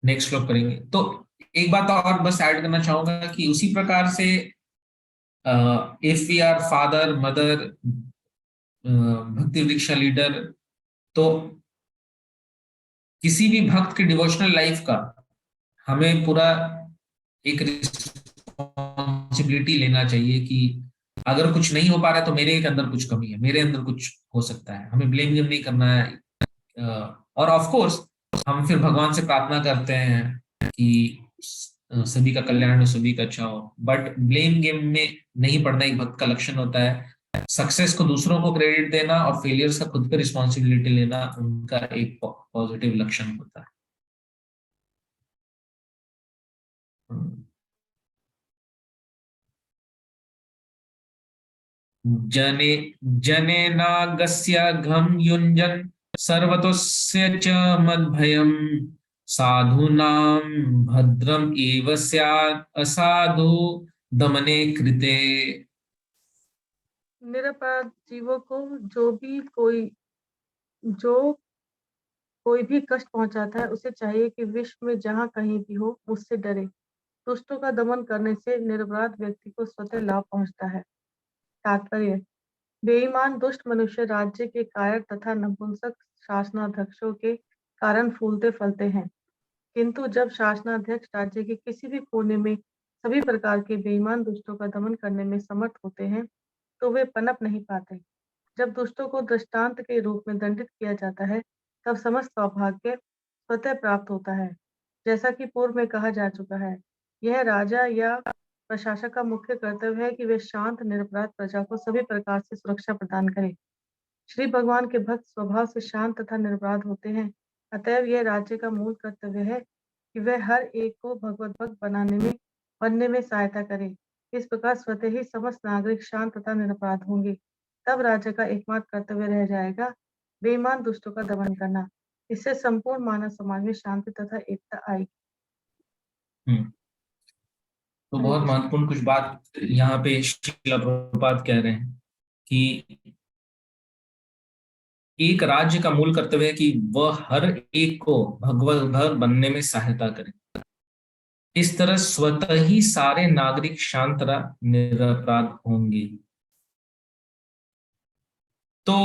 नेक्स्ट श्लोक करेंगे। तो एक बात और बस ऐड करना चाहूंगा कि उसी प्रकार से if we are father mother Bhakti Vriksha leader, तो किसी भी भक्त की डिवोशनल लाइफ का हमें पूरा एक रिस्पॉन्सिबिलिटी लेना चाहिए कि अगर कुछ नहीं हो पा रहा है तो मेरे के अंदर कुछ कमी है, मेरे अंदर कुछ हो सकता है, हमें ब्लेम गेम नहीं करना है। और ऑफ कोर्स हम फिर भगवान से प्रार्थना करते हैं कि सभी का कल्याण हो, सभी का अच्छा हो, बट ब्लेम गेम में नहीं पड़ना एक भक्त का लक्षण होता है। सक्सेस को दूसरों को क्रेडिट देना और फेलियर्स का खुद पे रिस्पॉन्सिबिलिटी लेना उनका एक पॉजिटिव लक्षण होता है। जने जनेनागस्य घम युञ्जन् सर्वतोस्य च मद्भयम् साधूनां भद्रम एव स्यात् असाधु दमने कृते। निरपराध जीवों को जो कोई भी कष्ट पहुंचाता है, उसे चाहिए कि विश्व में जहां कहीं भी हो मुझसे डरे। दुष्टों का दमन करने से निरपराध व्यक्ति को स्वतः लाभ पहुंचता है। तात्पर्य: बेईमान दुष्ट मनुष्य राज्य के कायर तथा नपुंसक शासनाध्यक्षों के कारण फूलते फलते हैं, किंतु जब शासनाध्यक्ष राज्य के किसी भी कोने में सभी प्रकार के बेईमान दुष्टों का दमन करने में समर्थ होते हैं, तो वे पनप नहीं पाते। जब दुष्टों को दृष्टांत के रूप में दंडित किया जाता है, तब समस्त सौभाग्य स्वतः प्राप्त होता है। जैसा कि पूर्व में कहा जा चुका है, यह राजा या प्रशासक का मुख्य कर्तव्य है कि वे शांत निरपराध प्रजा को सभी प्रकार से सुरक्षा प्रदान करें। श्री भगवान के भक्त स्वभाव से शांत तथा निरपराध होते हैं, अतएव यह राज्य का मूल कर्तव्य है कि वह हर एक को भगवत भक्त बनने में सहायता करे। इस प्रकार स्वतः ही समस्त नागरिक शांत तथा निरपराध होंगे। तब राज्य का एकमात्र कर्तव्य रह जाएगा बेईमान दुष्टों का दमन करना। इससे संपूर्ण मानव समाज में शांति तथा एकता आएगी। तो बहुत महत्वपूर्ण कुछ बात यहाँ पे श्रील प्रभुपाद कह रहे हैं कि एक राज्य का मूल कर्तव्य है कि वह हर एक को भगवत भक्त बनने में सहायता करे। इस तरह स्वतः ही सारे नागरिक शांत निरपराध होंगे। तो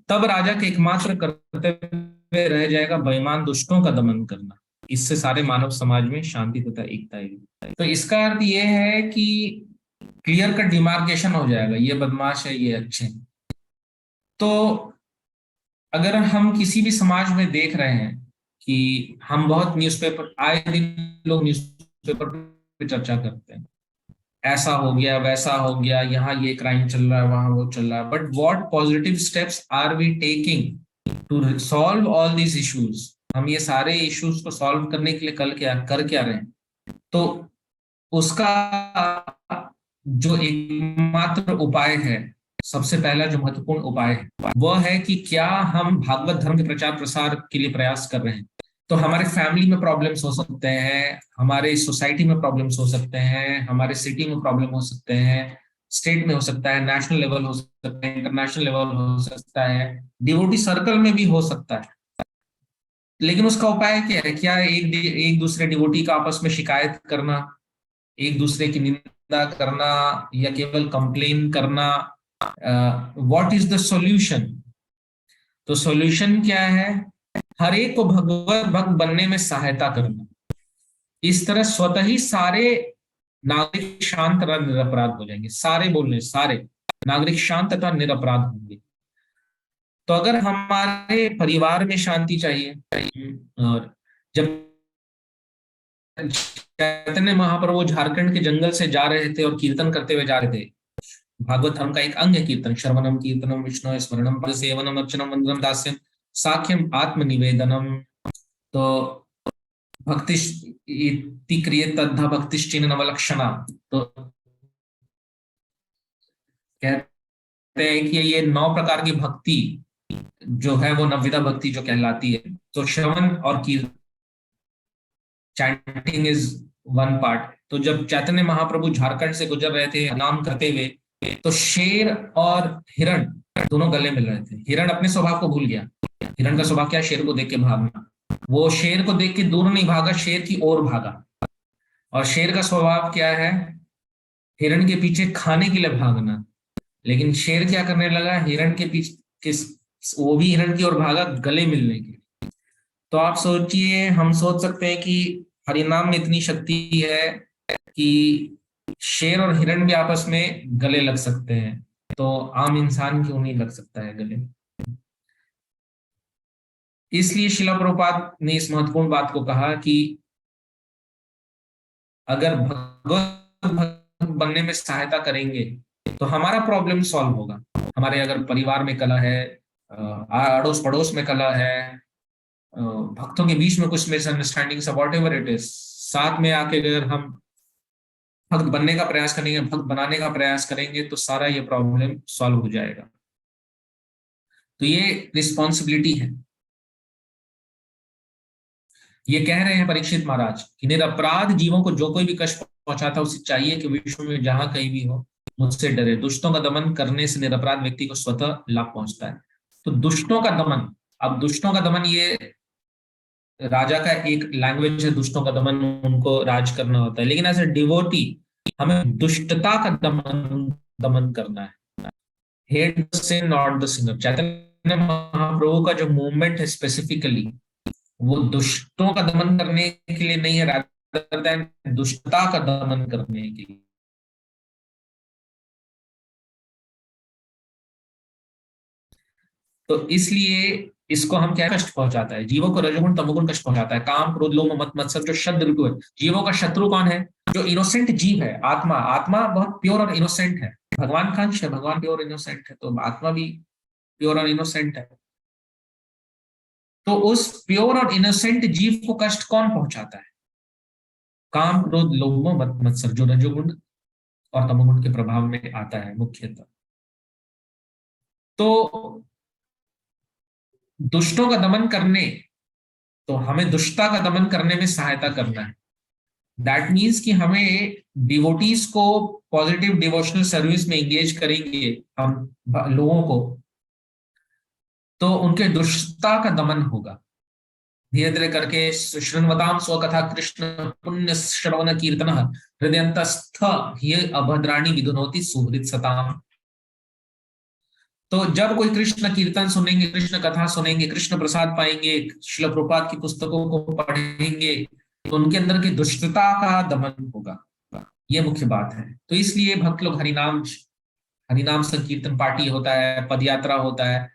तब राजा के एकमात्र कर्तव्य रह जाएगा बेईमान दुष्टों का दमन करना। इससे सारे मानव समाज में शांति तथा एकता आएगी। तो इसका अर्थ ये है कि क्लियर कट डिमार्केशन हो जाएगा, ये बदमाश है, ये अच्छे हैं। तो अगर हम किसी भी समाज में देख रहे हैं कि हम बहुत न्यूज़पेपर, आए दिन लोग न्यूज़पेपर पे चर्चा करते हैं, ऐसा हो गया, वैसा हो गया, यहाँ ये क्राइम चल रहा है, वहां वो चल रहा है, but what positive steps are we taking to solve all these issues? हम ये सारे इश्यूज को सॉल्व करने के लिए कल कर क्या रहे हैं? तो उसका जो एकमात्र उपाय है, सबसे पहला जो महत्वपूर्ण उपाय है, वह है कि क्या हम भागवत धर्म के प्रचार प्रसार के लिए प्रयास कर रहे हैं। तो हमारे फैमिली में प्रॉब्लम्स हो सकते हैं, हमारे सोसाइटी में प्रॉब्लम्स हो सकते हैं, हमारे सिटी में प्रॉब्लम हो सकते हैं, स्टेट में हो सकता है, नेशनल लेवल हो सकता है, इंटरनेशनल लेवल हो सकता है, डिवोटी सर्कल में भी हो सकता है। लेकिन उसका उपाय क्या है? क्या एक दूसरे डिवोटी का आपस में शिकायत करना, एक दूसरे की निंदा करना, या केवल कंप्लेन करना? What is the solution? तो सॉल्यूशन क्या है? हर एक को भगवत भक्त बनने में सहायता करना। इस तरह स्वतः ही सारे नागरिक शांत तथा निरपराध हो जाएंगे। सारे बोलने, सारे नागरिक शांत तथा निरपराध होंगे। तो अगर हमारे परिवार में शांति चाहिए, और जब चैतन्य महाप्रभु झारखंड के जंगल से जा रहे थे और कीर्तन करते हुए जा रहे थे, भागवत धर्म का एक अंग है कीर्तन, श्रवणम कीर्तनम विष्णु स्मरणम पद सेवनम अर्चनम वंदनम दास्यम साख्यम आत्मनिवेदनम। तो भक्ति क्रिय तद्धा भक्तिश्चिन नवलक्षणा। तो कहते हैं कि ये 9 प्रकार की भक्ति जो है वो नवविधा भक्ति जो कहलाती है। तो श्रवण और कीर्तन, चैंटिंग इज वन पार्ट। तो जब चैतन्य महाप्रभु झारखंड से गुजर रहे थे नाम करते हुए, तो शेर और हिरण दोनों गले मिल रहे थे। हिरण अपने स्वभाव को भूल गया। हिरण का स्वभाव क्या? शेर को देख के भागना। वो शेर को देख के दूर नहीं भागा, शेर की ओर भागा। और शेर का स्वभाव क्या है? हिरण के पीछे खाने के लिए भागना। लेकिन शेर क्या करने लगा? हिरण के पीछे, वो भी हिरण की ओर भागा गले मिलने के लिए। तो आप सोचिए, हम सोच सकते हैं कि हरिनाम में इतनी शक्ति है कि शेर और हिरण भी आपस में गले लग सकते हैं, तो आम इंसान क्यों नहीं लग सकता है गले? इसलिए शिला प्रभुपाद ने इस महत्वपूर्ण बात को कहा कि अगर भगवत भक्त बनने में सहायता करेंगे तो हमारा प्रॉब्लम सॉल्व होगा। हमारे अगर परिवार में कलह है, अड़ोस पड़ोस में कलह है, भक्तों के बीच में कुछ misunderstanding, what ever it is, साथ में आके अगर हम भक्त बनने का प्रयास करेंगे, भक्त बनाने का प्रयास करेंगे, तो सारा ये प्रॉब्लम सॉल्व हो जाएगा। तो ये रिस्पॉन्सिबिलिटी है। ये कह रहे हैं परीक्षित महाराज कि निरपराध जीवों को जो कोई भी कष्ट पहुंचाता है, उसे चाहिए कि विश्व में जहां कहीं भी हो मुझसे डरे। दुष्टों का दमन करने से निरपराध व्यक्ति को स्वतः लाभ पहुंचता है। तो दुष्टों का दमन, अब दुष्टों का दमन ये राजा का एक लैंग्वेज है, दुष्टों का दमन, उनको राज करना होता है। लेकिन एज ए डिवोटी हमें दुष्टता का दमन करना है। Hate the sin not the sinner. Chaitanya Mahaprabhu का जो मूवमेंट है स्पेसिफिकली, वो दुष्टों का दमन करने के लिए नहीं है, रादर देन दुष्टता का दमन करने के लिए। तो इसलिए इसको हम क्या कष्ट पहुंचाता है? जीवों को रजोगुण तमोगुण कष्ट पहुंचाता है। काम क्रोध लोभ मत मत्सर जो शब्द ऋतु है। जीवों का शत्रु कौन है? जो इनोसेंट जीव है, आत्मा। आत्मा बहुत प्योर और इनोसेंट है। भगवान का अंश है, भगवान प्योर इनोसेंट है, तो आत्मा भी प्योर और इनोसेंट है। तो उस प्योर और इनोसेंट जीव को कष्ट कौन पहुंचाता है? काम क्रोध लोभ मत मत्सर जो रजोगुण और तमोगुण के प्रभाव में आता है मुख्यतः। तो दुष्टों का दमन करने, तो हमें दुष्टता का दमन करने में सहायता करना है। दैट मीन्स कि हमें डिवोटीज को पॉजिटिव डिवोशनल सर्विस में एंगेज करेंगे हम लोगों को, तो उनके दुष्टता का दमन होगा। धीरे धीरे करके श्रृण्वताम स्वकथा कृष्ण पुण्य श्रवण कीर्तन हृदयंतस्थ ये अभद्राणी विधुनोति सुहृद सताम। तो जब कोई कृष्ण कीर्तन सुनेंगे, कृष्ण कथा सुनेंगे, कृष्ण प्रसाद पाएंगे, श्रील प्रभुपाद की पुस्तकों को पढ़ेंगे, तो उनके अंदर की दुष्टता का दमन होगा। ये मुख्य बात है। तो इसलिए भक्त लोग हरिनाम संकीर्तन पार्टी होता है, पदयात्रा होता है,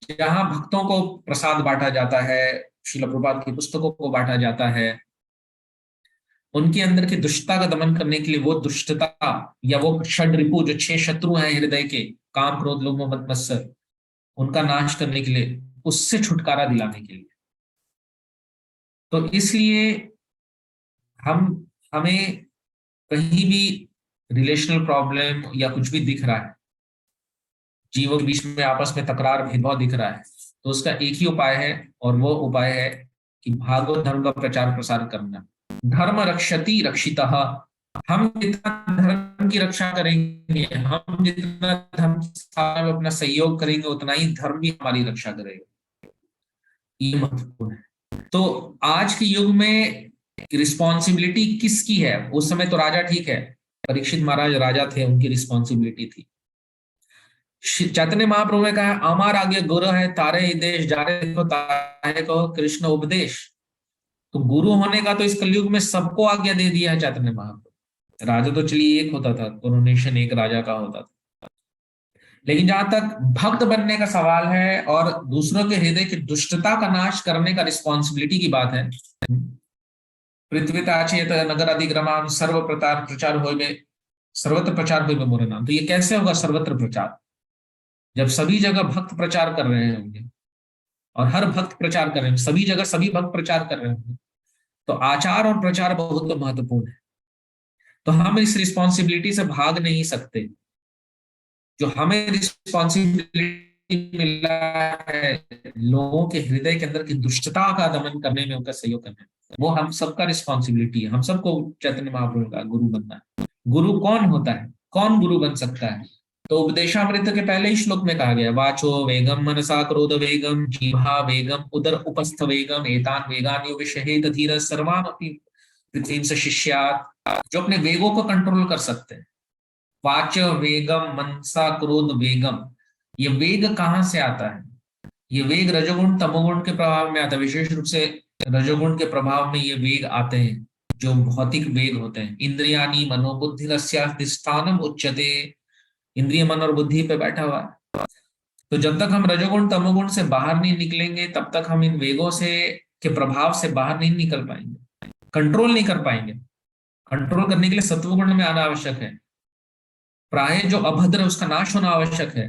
जहां भक्तों को प्रसाद बांटा जाता है, श्रील प्रभुपाद की पुस्तकों को बांटा जाता है। उनके अंदर की दुष्टता का दमन करने के लिए, वो दुष्टता या वो षड रिपु जो 6 शत्रु हैं हृदय के, काम क्रोध लोभ मोह मद मत्सर, उनका नाश करने के लिए, उससे छुटकारा दिलाने के लिए। तो इसलिए हमें कहीं भी रिलेशनल प्रॉब्लम या कुछ भी दिख रहा है, जीवों के बीच में आपस में तकरार भेदभाव दिख रहा है, तो उसका एक ही उपाय है, और वो उपाय है कि भागवत धर्म का प्रचार प्रसार करना। धर्म रक्षति रक्षितः। हम जितना धर्म की रक्षा करेंगे, हम जितना धर्म में अपना सहयोग करेंगे, उतना ही धर्म भी हमारी रक्षा करेगा। ये महत्वपूर्ण है। तो आज के युग में रिस्पॉन्सिबिलिटी किसकी है? उस समय तो राजा ठीक है, परीक्षित महाराज राजा थे, उनकी रिस्पॉन्सिबिलिटी थी। चैतन्य महाप्रभु ने कहा, अमार आगे गुरु है, तारे ही देश जारे को तारे को कृष्ण उपदेश। तो गुरु होने का तो इस कलयुग में सबको आज्ञा दे दिया है चैतन्य महाप्रभु। राजा तो चलिए एक होता था, कोरोनेशन एक राजा का होता था, लेकिन जहां तक भक्त बनने का सवाल है और दूसरों के हृदय की दुष्टता का नाश करने का रिस्पॉन्सिबिलिटी की बात है, पृथ्वी ताचेत नगर अधिग्रमान सर्व प्रचार प्रचार हो में, सर्वत्र प्रचार हो में मोरे नाम। तो ये कैसे होगा सर्वत्र प्रचार? जब सभी जगह भक्त प्रचार कर रहे होंगे, और हर भक्त प्रचार कर रहे हैं, सभी जगह सभी भक्त प्रचार कर रहे होंगे, तो आचार और प्रचार बहुत महत्वपूर्ण है। तो हम इस रिस्पॉन्सिबिलिटी से भाग नहीं सकते। जो हमें रिस्पॉन्सिबिलिटी मिला है लोगों के हृदय के अंदर की दुष्टता का दमन करने में, उनका सहयोग करना, वो हम सबका रिस्पॉन्सिबिलिटी है। हम सबको चैतन्य महाप्रभु का गुरु बनना है। गुरु कौन होता है? कौन गुरु बन सकता है? तो उपदेशामृत के पहले ही श्लोक में कहा गया, वाचो वेगम मनसा क्रोध वेगम जीवा वेगम उदर उपस्थ वेगम एतान वेगान विषहेत धीर सर्वान अपनी पृथ्वी से शिष्यात। जो अपने वेगों को कंट्रोल कर सकते हैं। वाच वेगम मनसा क्रोध वेगम, ये वेग कहाँ से आता है? ये वेग रजोगुण तमोगुण के प्रभाव में आता है। विशेष रूप से रजोगुण के प्रभाव में ये वेग आते हैं, जो भौतिक वेग होते हैं। इंद्रियानी मनोबुद्धिरस्याधिष्ठानम उच्यते, इंद्रिय मन और बुद्धि पे बैठा हुआ है। तो जब तक हम रजोगुण तमोगुण से बाहर नहीं निकलेंगे, तब तक हम इन वेगों से के प्रभाव से बाहर नहीं निकल पाएंगे, कंट्रोल नहीं कर पाएंगे। कंट्रोल करने के लिए सत्वगुण में आना आवश्यक है। प्राय जो अभद्र है उसका नाश होना आवश्यक है।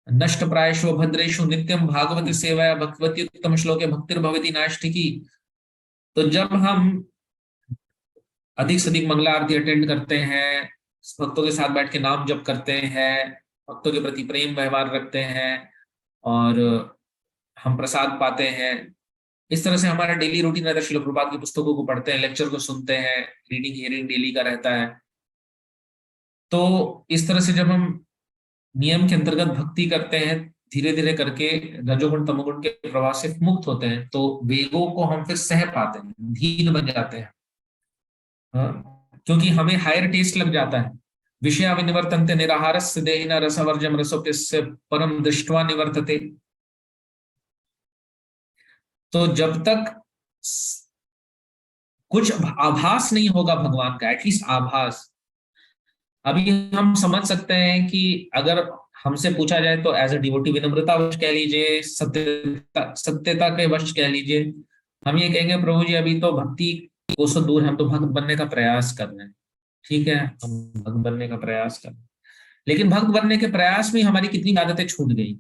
नष्ट प्रायशो भद्रेशु नित्यम भागवत सेवा भगवती उत्तम श्लोके भक्तिर्भवती नाष्टिकी। तो जब हम अधिक से अधिक मंगला आरती अटेंड करते हैं, भक्तों के साथ बैठ के नाम जप करते हैं, भक्तों के प्रति प्रेम व्यवहार रखते हैं, और हम प्रसाद पाते हैं, इस तरह से हमारा डेली रूटीन रहता है। श्रील प्रभुपाद की पुस्तकों को पढ़ते हैं, लेक्चर को सुनते हैं, रीडिंग हियरिंग डेली का रहता है। तो इस तरह से जब हम नियम के अंतर्गत भक्ति करते हैं, धीरे धीरे करके रजोगुण तमोगुण के प्रभाव से मुक्त होते हैं, तो वेगों को हम फिर सह पाते हैं, धीर बन जाते हैं। क्योंकि हमें हायर टेस्ट लग जाता है। विषया विनिवर्तन्ते निराहारस्य देहिना रसवर्जम रसोप्यस्य परम दृष्ट्वा निवर्तते। तो जब तक कुछ आभास नहीं होगा भगवान का, एटलीस्ट आभास, अभी हम समझ सकते हैं कि अगर हमसे पूछा जाए तो एज अ डिवोटी विनम्रता वश कह लीजिए, सत्यता के वश कह लीजिए, हम ये कहेंगे प्रभु जी अभी तो भक्ति कोसों दूर है, हम तो भक्त बनने का प्रयास कर रहे हैं। ठीक है, हम भक्त बनने का प्रयास कर रहे हैं, लेकिन भक्त बनने के प्रयास में हमारी कितनी आदतें छूट गई।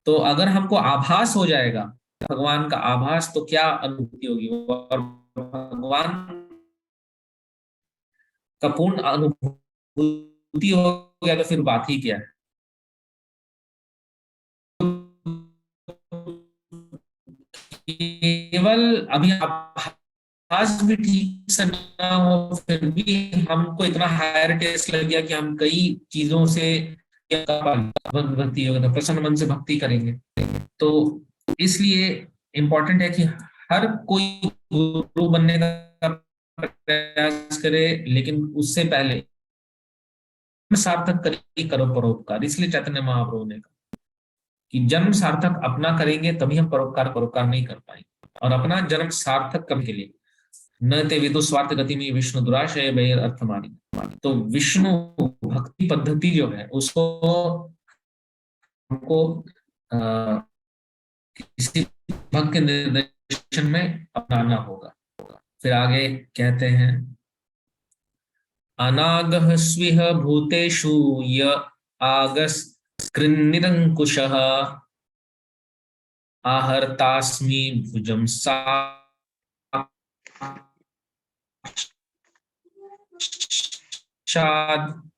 तो अगर हमको आभास हो जाएगा भगवान का आभास, तो क्या अनुभूति होगी, और भगवान का पूर्ण अनुभूति हो गया तो फिर बात ही क्या है। केवल अभी आभास भी ठीक से ना हो, फिर भी हमको इतना हायर टेस्ट लग गया कि हम कई चीजों से भक्ति होगा, प्रसन्न मन से भक्ति करेंगे। तो इसलिए इम्पोर्टेंट है कि हर कोई गुरु बनने का प्रयास करे, लेकिन उससे पहले सार्थक करी करो परोपकार। इसलिए चैतन्य महाप्रभु ने कहा कि जन्म सार्थक अपना करेंगे तभी हम परोपकार नहीं कर पाएंगे। और अपना जन्म सार्थक करने के लिए न ते विदु स्वार्थ गति में विष्णु दुराशय वैर अर्थमानी। तो विष्णु भक्ति पद्धति जो है उसको हमको किसी भक्त के निर्देशन में अपनाना होगा। फिर आगे कहते हैं अनागः स्विह भूतेषु य आगस कृन्निरंकुशः आहर्तास्मि भुजं साक्षात्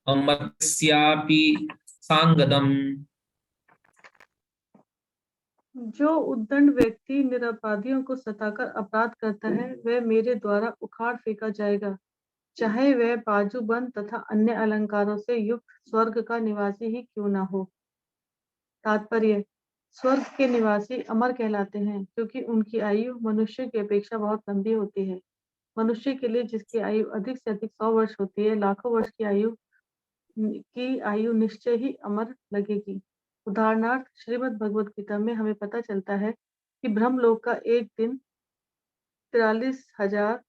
अमर्त्यापि सांगदम्। जो उद्दंड व्यक्ति निरपराधियों को सताकर अपराध करता है वह मेरे द्वारा उखाड़ फेंका जाएगा, चाहे वह बाजूबंद तथा अन्य अलंकारों से युक्त स्वर्ग का निवासी ही क्यों ना हो। तात्पर्य, स्वर्ग के निवासी अमर कहलाते हैं क्योंकि उनकी आयु मनुष्य की अपेक्षा बहुत लंबी होती है। मनुष्य के लिए जिसकी आयु अधिक से अधिक 100 वर्ष होती है, लाखों वर्ष की आयु निश्चय ही अमर लगेगी। उदाहरणार्थ श्रीमद् भगवद गीता में हमें पता चलता है कि ब्रह्मलोक का एक दिन 43,000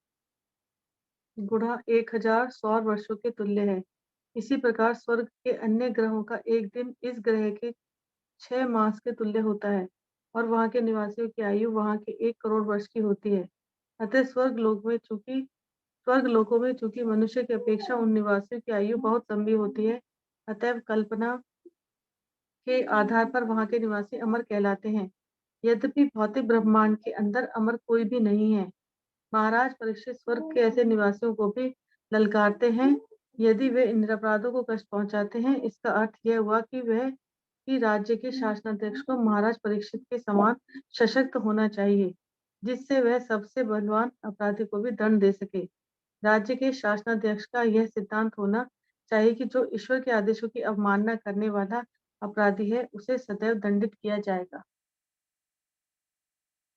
गुणा 1,000 सौर वर्षों के तुल्य है। इसी प्रकार स्वर्ग के अन्य ग्रहों का एक दिन इस ग्रह के 6 मास के तुल्य होता है और वहां के निवासियों की आयु वहां के 1 करोड़ वर्ष की होती है। अतः स्वर्ग लोकों में चूंकि मनुष्य की अपेक्षा उन निवासियों की आयु बहुत लंबी होती है, अतः कल्पना के आधार पर वहां के निवासी अमर कहलाते हैं। यद्यपि भौतिक ब्रह्मांड के अंदर अमर कोई भी नहीं है। महाराज परीक्षित स्वर्ग के ऐसे निवासियों को भी ललकारते हैं। यदि वे निरपराधों को कष्ट पहुंचाते हैं, इसका अर्थ यह हुआ कि वह कि राज्य के शासनाध्यक्ष को महाराज परीक्षित के समान सशक्त होना चाहिए, जिससे वह सबसे बलवान अपराधी को भी दंड दे सके। राज्य के शासनाध्यक्ष का यह सिद्धांत होना चाहिए कि जो ईश्वर के आदेशों की अवमानना करने वाला अपराधी है उसे सदैव दंडित किया जाएगा।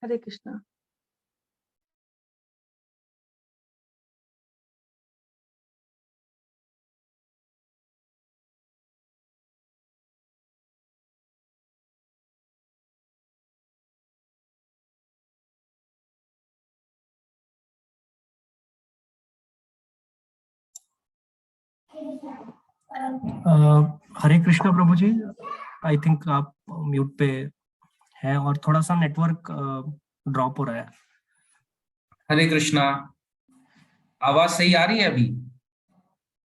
हरे कृष्णा। हरे कृष्णा प्रभु जी, आई थिंक आप म्यूट पे हैं और थोड़ा सा नेटवर्क ड्रॉप हो रहा है। हरे कृष्णा, आवाज सही आ रही है अभी?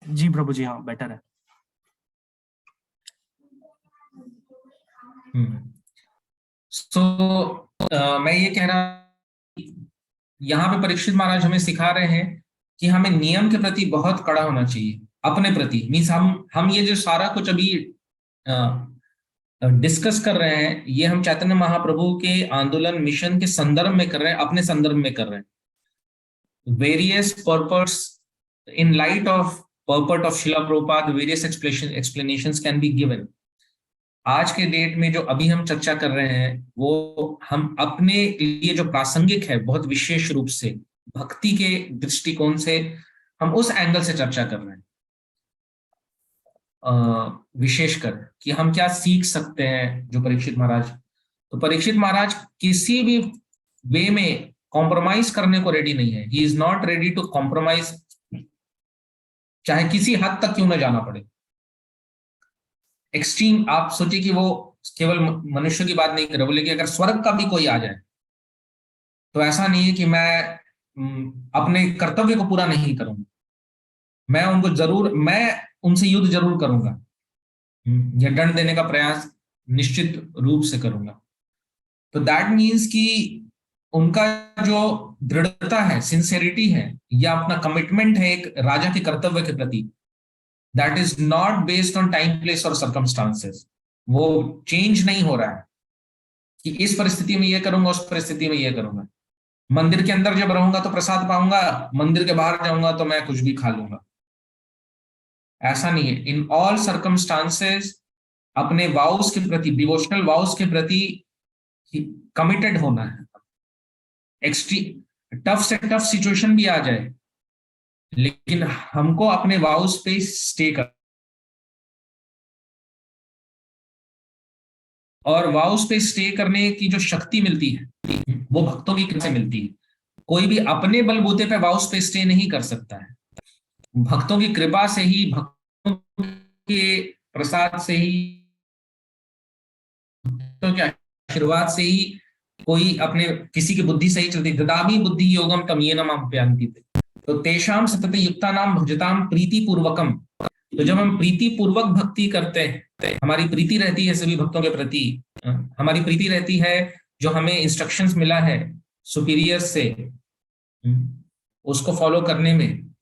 जी प्रभु जी, हाँ बेटर है। मैं ये कह रहा, यहाँ पे परीक्षित महाराज हमें सिखा रहे हैं कि हमें नियम के प्रति बहुत कड़ा होना चाहिए अपने प्रति। मीन्स हम ये जो सारा कुछ अभी डिस्कस कर रहे हैं, ये हम चैतन्य महाप्रभु के आंदोलन मिशन के संदर्भ में कर रहे हैं, अपने संदर्भ में कर रहे हैं। Various purpose in light of purport of Srila Prabhupada, various explanations can be given. आज के डेट में जो अभी हम चर्चा कर रहे हैं वो हम अपने लिए जो प्रासंगिक है, बहुत विशेष रूप से भक्ति के दृष्टिकोण से हम उस एंगल से चर्चा कर रहे हैं, विशेषकर कि हम क्या सीख सकते हैं जो परीक्षित महाराज। तो परीक्षित महाराज किसी भी वे में कॉम्प्रोमाइज करने को रेडी नहीं है। He is not ready to compromise, चाहे किसी हद तक क्यों ना जाना पड़े। एक्सट्रीम, आप सोचिए कि वो केवल मनुष्य की बात नहीं कर रहे, बोले कि अगर स्वर्ग का भी कोई आ जाए तो ऐसा नहीं है कि मैं अपने कर्तव्य को पूरा नहीं करूंगा, मैं उनसे युद्ध जरूर करूंगा या दंड देने का प्रयास निश्चित रूप से करूंगा। तो दैट मीन्स कि उनका जो दृढ़ता है, सिंसेरिटी है, या अपना कमिटमेंट है एक राजा के कर्तव्य के प्रति, that is not based on time, place और सर्कमस्टांसेस। वो चेंज नहीं हो रहा है कि इस परिस्थिति में ये करूंगा, उस परिस्थिति में ये करूंगा। मंदिर के अंदर जब रहूंगा तो प्रसाद पाऊंगा, मंदिर के बाहर जाऊंगा तो मैं कुछ भी खा लूंगा, ऐसा नहीं है। इन ऑल सर्कमस्टांसेस अपने वाउस के प्रति, डिवोशनल वाउस के प्रति कमिटेड होना है। एक्सट्रीम टफ से टफ सिचुएशन भी आ जाए, लेकिन हमको अपने वाउस पे स्टे कर और वाउस पे स्टे करने की जो शक्ति मिलती है वो भक्तों की कृपा से मिलती है। कोई भी अपने बलबूते पे वाउस पे स्टे नहीं कर सकता है। भक्तों की कृपा से ही, भक्तों के प्रसाद से ही, भक्तों के आशीर्वाद से ही कोई अपने किसी की बुद्धि सही चलती। ददामि बुद्धि योगम तम येन माम उपयान्ति। तो तेषाम सतत युक्तानाम भजताम प्रीति पूर्वकम। तो जब हम प्रीति पूर्वक भक्ति करते हैं, हमारी प्रीति रहती है सभी भक्तों के प्रति, हमारी प्रीति रहती है जो हमें इंस्ट्रक्शंस मिला है सुपीरियर से, उसको फॉलो करने में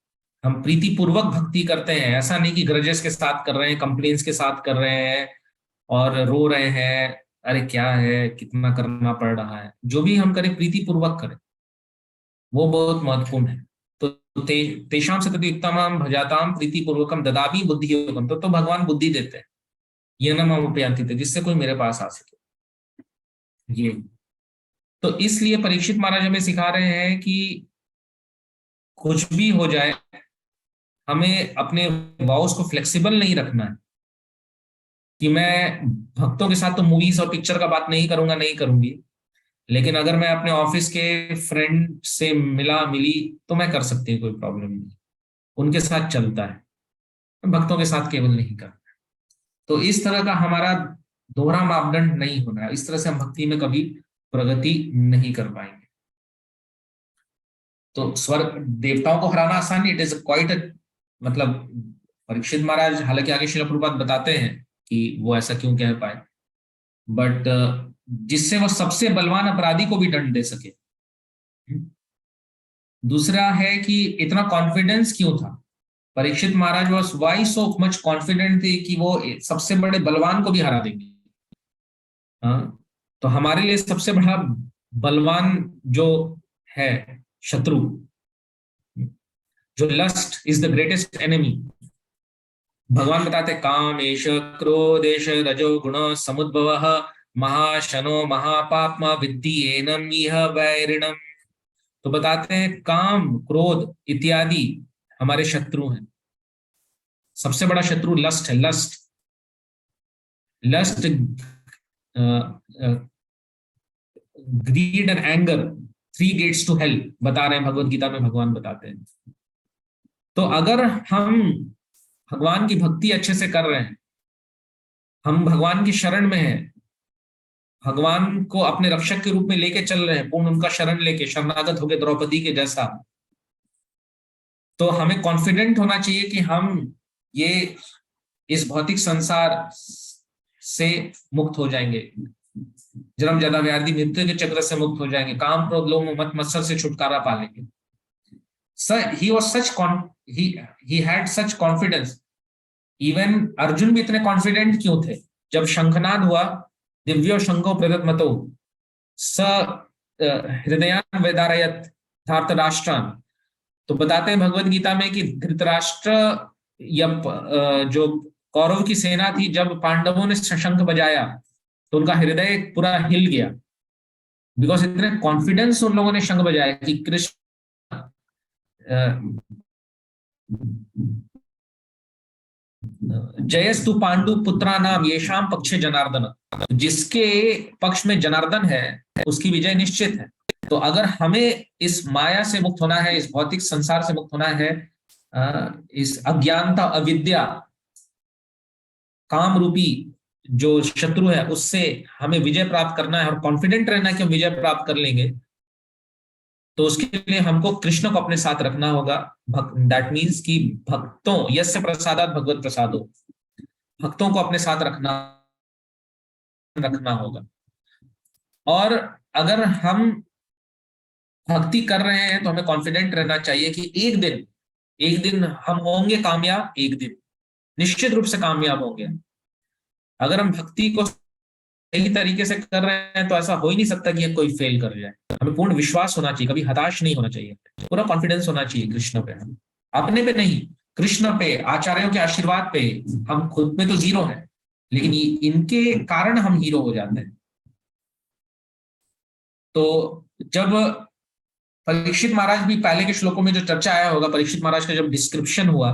हम प्रीति पूर्वक भक्ति करते हैं। ऐसा नहीं कि ग्रजेस के साथ कर रहे हैं, कंप्लेन्स के साथ कर रहे हैं और रो रहे हैं, अरे क्या है, कितना करना पड़ रहा है। जो भी हम करें प्रीति पूर्वक करें, वो बहुत महत्वपूर्ण है। तो तेषाम सतत युक्तानाम भजताम प्रीति पूर्वकम ददामि बुद्धि योगम। तो भगवान बुद्धि देते हैं, ये न माम उपयान्ति, जिससे कोई मेरे पास आ सके। ये तो इसलिए परीक्षित महाराज हमें सिखा रहे हैं कि कुछ भी हो जाए, हमें अपने वाउस को फ्लेक्सिबल नहीं रखना है कि मैं भक्तों के साथ तो मूवीज और पिक्चर का बात नहीं करूंगा, नहीं करूंगी, लेकिन अगर मैं अपने ऑफिस के फ्रेंड से मिली तो मैं कर सकती हूँ, कोई प्रॉब्लम नहीं, उनके साथ चलता है, भक्तों के साथ केवल नहीं करना। तो इस तरह का हमारा दोहरा मापदंड नहीं होना है। इस तरह से हम भक्ति में कभी प्रगति नहीं कर पाएंगे। तो स्वर्ग देवताओं को हराना आसान नहीं, इट इज क्वाइट मतलब परीक्षित महाराज, हालांकि आगे श्रील प्रभुपाद बताते हैं कि वो ऐसा क्यों कह पाए, बट जिससे वो सबसे बलवान अपराधी को भी दंड दे सके। दूसरा है कि इतना कॉन्फिडेंस क्यों था, Parikshit Maharaj was why so much confident थे कि वो सबसे बड़े बलवान को भी हरा देंगे। तो हमारे लिए सबसे बड़ा बलवान जो है शत्रु, जो lust is the greatest enemy. भगवान बताते कामेश क्रोधेश रजो गुण समुद्भवः महाशनो महापाप्मा विद्धि एनम इह वैरिणम। तो बताते हैं काम क्रोध इत्यादि हमारे शत्रु हैं। सबसे बड़ा शत्रु लस्ट है। Lust greed and anger, 3 gates to hell बता रहे हैं भगवत गीता में, भगवान बताते हैं। तो अगर हम भगवान की भक्ति अच्छे से कर रहे हैं, हम भगवान की शरण में हैं, भगवान को अपने रक्षक के रूप में लेके चल रहे हैं, पूर्ण उनका शरण लेके शरणागत हो गए द्रौपदी के जैसा, तो हमें कॉन्फिडेंट होना चाहिए कि हम ये इस भौतिक संसार से मुक्त हो जाएंगे, जन्म जरा व्याधि मृत्यु के चक्र से मुक्त हो जाएंगे, काम क्रोध लोभ मत मत्सर से छुटकारा पा लेंगे। he had such confidence। Even Arjun भी इतने कॉन्फिडेंट क्यों थे? जब शंखनाद हुआ, दिव्यो शंखो प्रदत्मतो स हृदयान वेदारयत धार्तराष्ट्रान। तो बताते हैं भगवत गीता में कि धृतराष्ट्र या जो कौरव की सेना थी, जब पांडवों ने शंख बजाया तो उनका हृदय पूरा हिल गया, बिकॉज इतने कॉन्फिडेंस उन लोगों ने शंख बजाया कि कृष्ण जयस्तु पांडु पुत्रा नाम येषाम पक्षे जनार्दन। जिसके पक्ष में जनार्दन है उसकी विजय निश्चित है। तो अगर हमें इस माया से मुक्त होना है, इस भौतिक संसार से मुक्त होना है, इस अज्ञानता अविद्या काम रूपी जो शत्रु है उससे हमें विजय प्राप्त करना है और कॉन्फिडेंट रहना है कि हम विजय प्राप्त कर लेंगे, तो उसके लिए हमको कृष्ण को अपने साथ रखना होगा। दैट मीन्स कि भक्तों यस्य प्रसादात भगवत प्रसादो, भक्तों को अपने साथ रखना होगा। और अगर हम भक्ति कर रहे हैं तो हमें कॉन्फिडेंट रहना चाहिए कि एक दिन हम होंगे कामयाब, एक दिन निश्चित रूप से कामयाब होंगे। अगर हम भक्ति को सही तरीके से कर रहे हैं तो ऐसा हो ही नहीं सकता कि कोई फेल कर जाए। हमें पूर्ण विश्वास होना चाहिए, कभी हताश नहीं होना चाहिए, पूरा कॉन्फिडेंस होना चाहिए कृष्ण पे, अपने पे नहीं, कृष्ण पे, आचार्यों के आशीर्वाद पे। हम खुद में तो जीरो हैं, लेकिन इनके कारण हम हीरो हो जाते हैं। तो जब परीक्षित महाराज भी पहले के श्लोकों में जो चर्चा आया होगा, परीक्षित महाराज का जब डिस्क्रिप्शन हुआ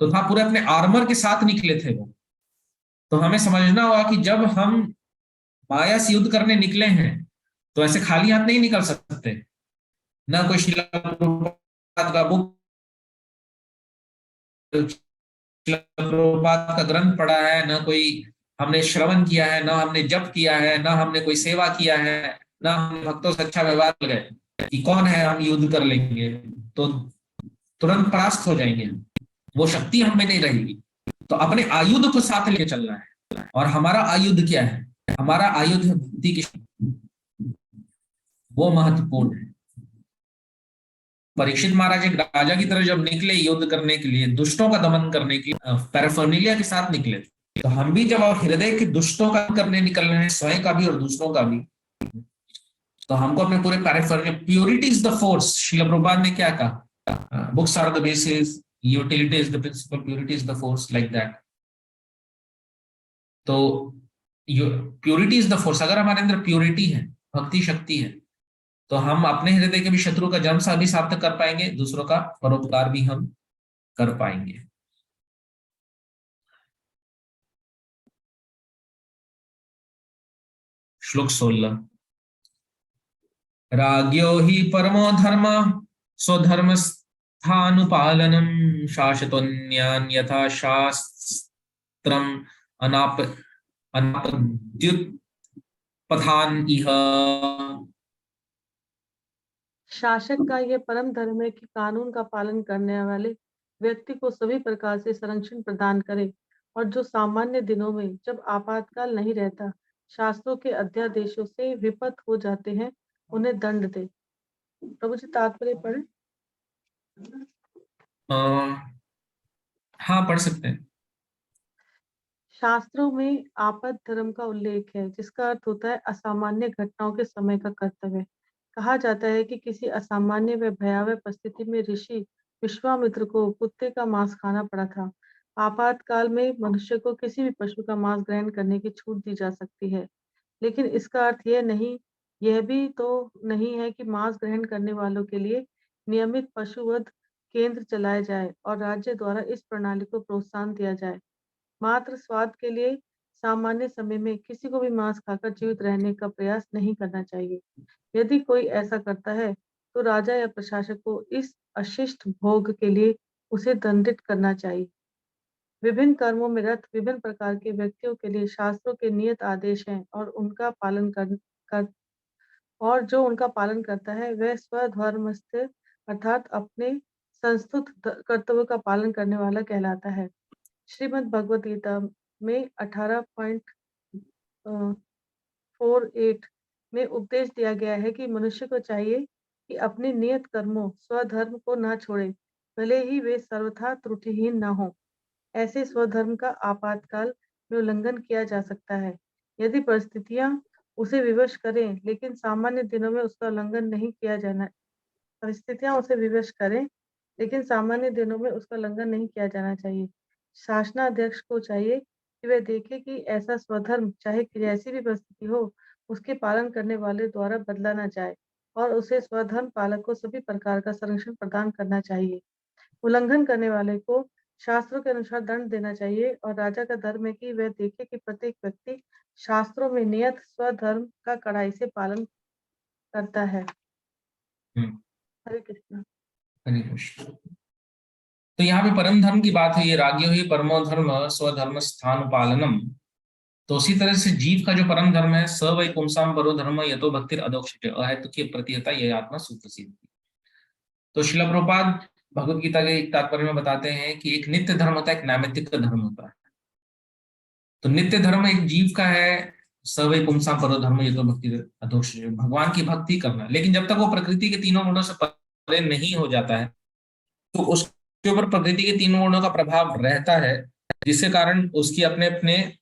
तो था पूरे अपने आर्मर के साथ निकले थे वो। तो हमें समझना होगा कि जब हम माया से युद्ध करने निकले हैं तो ऐसे खाली हाथ नहीं निकल सकते। ना कोई श्रील प्रभुपाद का बुक, श्रील प्रभुपाद का ग्रंथ पढ़ा है, ना कोई हमने श्रवण किया है, ना हमने जप किया है, ना हमने कोई सेवा किया है, ना हमने भक्तों से अच्छा व्यवहार कर गए कि कौन है हम युद्ध कर लेंगे तो तुरंत परास्त हो जाएंगे, वो शक्ति हमें नहीं रहेगी। तो अपने आयुध को साथ लेके चलना है। और हमारा आयुध क्या है? हमारा आयुध भक्ति की, वो महत्वपूर्ण है। परीक्षित महाराज एक राजा की तरह जब निकले युद्ध करने के लिए, दुष्टों का दमन करने के लिए, पैराफर्नेलिया के साथ निकले, तो हम भी जब हृदय के दुष्टों का करने निकल रहे हैं, स्वयं का भी और दूसरों का भी, तो हमको अपने पूरे paraphernalia, purity is the force. Srila Prabhupada ने क्या कहा? Books are the basis, utility is the principle, purity is the force, like that. तो प्योरिटी इज द फोर्स। अगर हमारे अंदर प्योरिटी है, भक्ति शक्ति है, तो हम अपने हृदय के भी शत्रु का जन्म भी सार्थक कर पाएंगे, दूसरों का परोपकार भी हम कर पाएंगे। श्लोक 16। राज्ञो हि परमो धर्म स्वधर्म स्थानुपालनम शाश्वतोन्यान यथा शास्त्रम अनापद्युत्पथान इह। शासक का यह परम धर्म है कि कानून का पालन करने वाले व्यक्ति को सभी प्रकार से संरक्षण प्रदान करे, और जो सामान्य दिनों में जब आपातकाल नहीं रहता, शास्त्रों के अध्यादेशों से विपत हो जाते हैं, उन्हें दंड दे। प्रभु जी तात्पर्य पढ़े। हाँ, पढ़ सकते हैं। शास्त्रों में आपद धर्म का उल्लेख है, जिसका अर्थ होता है असामान्य घटनाओं के समय का कर्तव्य। कहा जाता है कि किसी असामान्य व भयावह परिस्थिति में ऋषि विश्वामित्र को कुत्ते का मांस खाना पड़ा था। आपातकाल में मनुष्य को किसी भी पशु का मांस ग्रहण करने की छूट दी जा सकती है, लेकिन इसका अर्थ यह भी तो नहीं है कि मांस ग्रहण करने वालों के लिए नियमित पशुवध केंद्र चलाए जाए और राज्य द्वारा इस प्रणाली को प्रोत्साहन दिया जाए। मात्र स्वाद के लिए सामान्य समय में किसी को भी मांस खाकर जीवित रहने का प्रयास नहीं करना चाहिए। यदि कोई ऐसा करता है तो राजा या प्रशासक को इस अशिष्ट भोग के लिए उसे दंडित करना चाहिए। विभिन्न कर्मों में रत विभिन्न प्रकार के व्यक्तियों के लिए शास्त्रों के नियत आदेश हैं, और जो उनका पालन करता है वह स्वधर्मस्थ अर्थात अपने संस्तुत कर्तव्य का पालन करने वाला कहलाता है। श्रीमद् भगवद गीता में 18.48 में उपदेश दिया गया है कि मनुष्य को चाहिए कि अपने नियत कर्मों स्वधर्म को न छोड़े, भले ही वे सर्वथा त्रुटिहीन न हो। ऐसे स्वधर्म का आपातकाल में उल्लंघन किया जा सकता है यदि परिस्थितियां उसे विवश करें, लेकिन सामान्य दिनों में उसका उल्लंघन नहीं किया जाना चाहिए। शासनाध्यक्ष को चाहिए कि वह देखे कि ऐसा स्वधर्म चाहे जैसी भी परिस्थिति हो, उसके पालन करने वाले द्वारा बदला न जाए, और उसे स्वधर्म पालक को सभी प्रकार का संरक्षण प्रदान करना चाहिए। उल्लंघन करने वाले को शास्त्रों के अनुसार दंड देना चाहिए, और राजा का धर्म है कि वह देखे कि प्रत्येक व्यक्ति शास्त्रों में नियत स्वधर्म का कड़ाई से पालन करता है। हरे कृष्ण। हरे कृष्ण। तो यहाँ पे परम धर्म की बात है, ये राज्ञो ही परमो धर्म स्वधर्म स्थान पालनम। तो उसी तरह से जीव का जो परम धर्म है, स वै पुंसाम परो धर्म यतो भक्तिर अधोक्षित अहेतु की प्रतिहता ये आत्मा सुप्रसिद्ध। तो श्रील प्रभुपाद भगवद गीता के तात्पर्य में बताते हैं कि एक नित्य धर्म होता है, एक नैमित्तिक धर्म होता है। तो नित्य धर्म एक जीव का है, स वै पुंसाम परो धर्म यतो भक्तिर अधोक्षित, भगवान की भक्ति करना। लेकिन जब तक वो प्रकृति के तीनों गुणों से परे नहीं हो जाता है, तो उसके ऊपर प्रकृति के तीनों गुणों का प्रभाव रहता है, जिसके कारण उसकी अपने अपने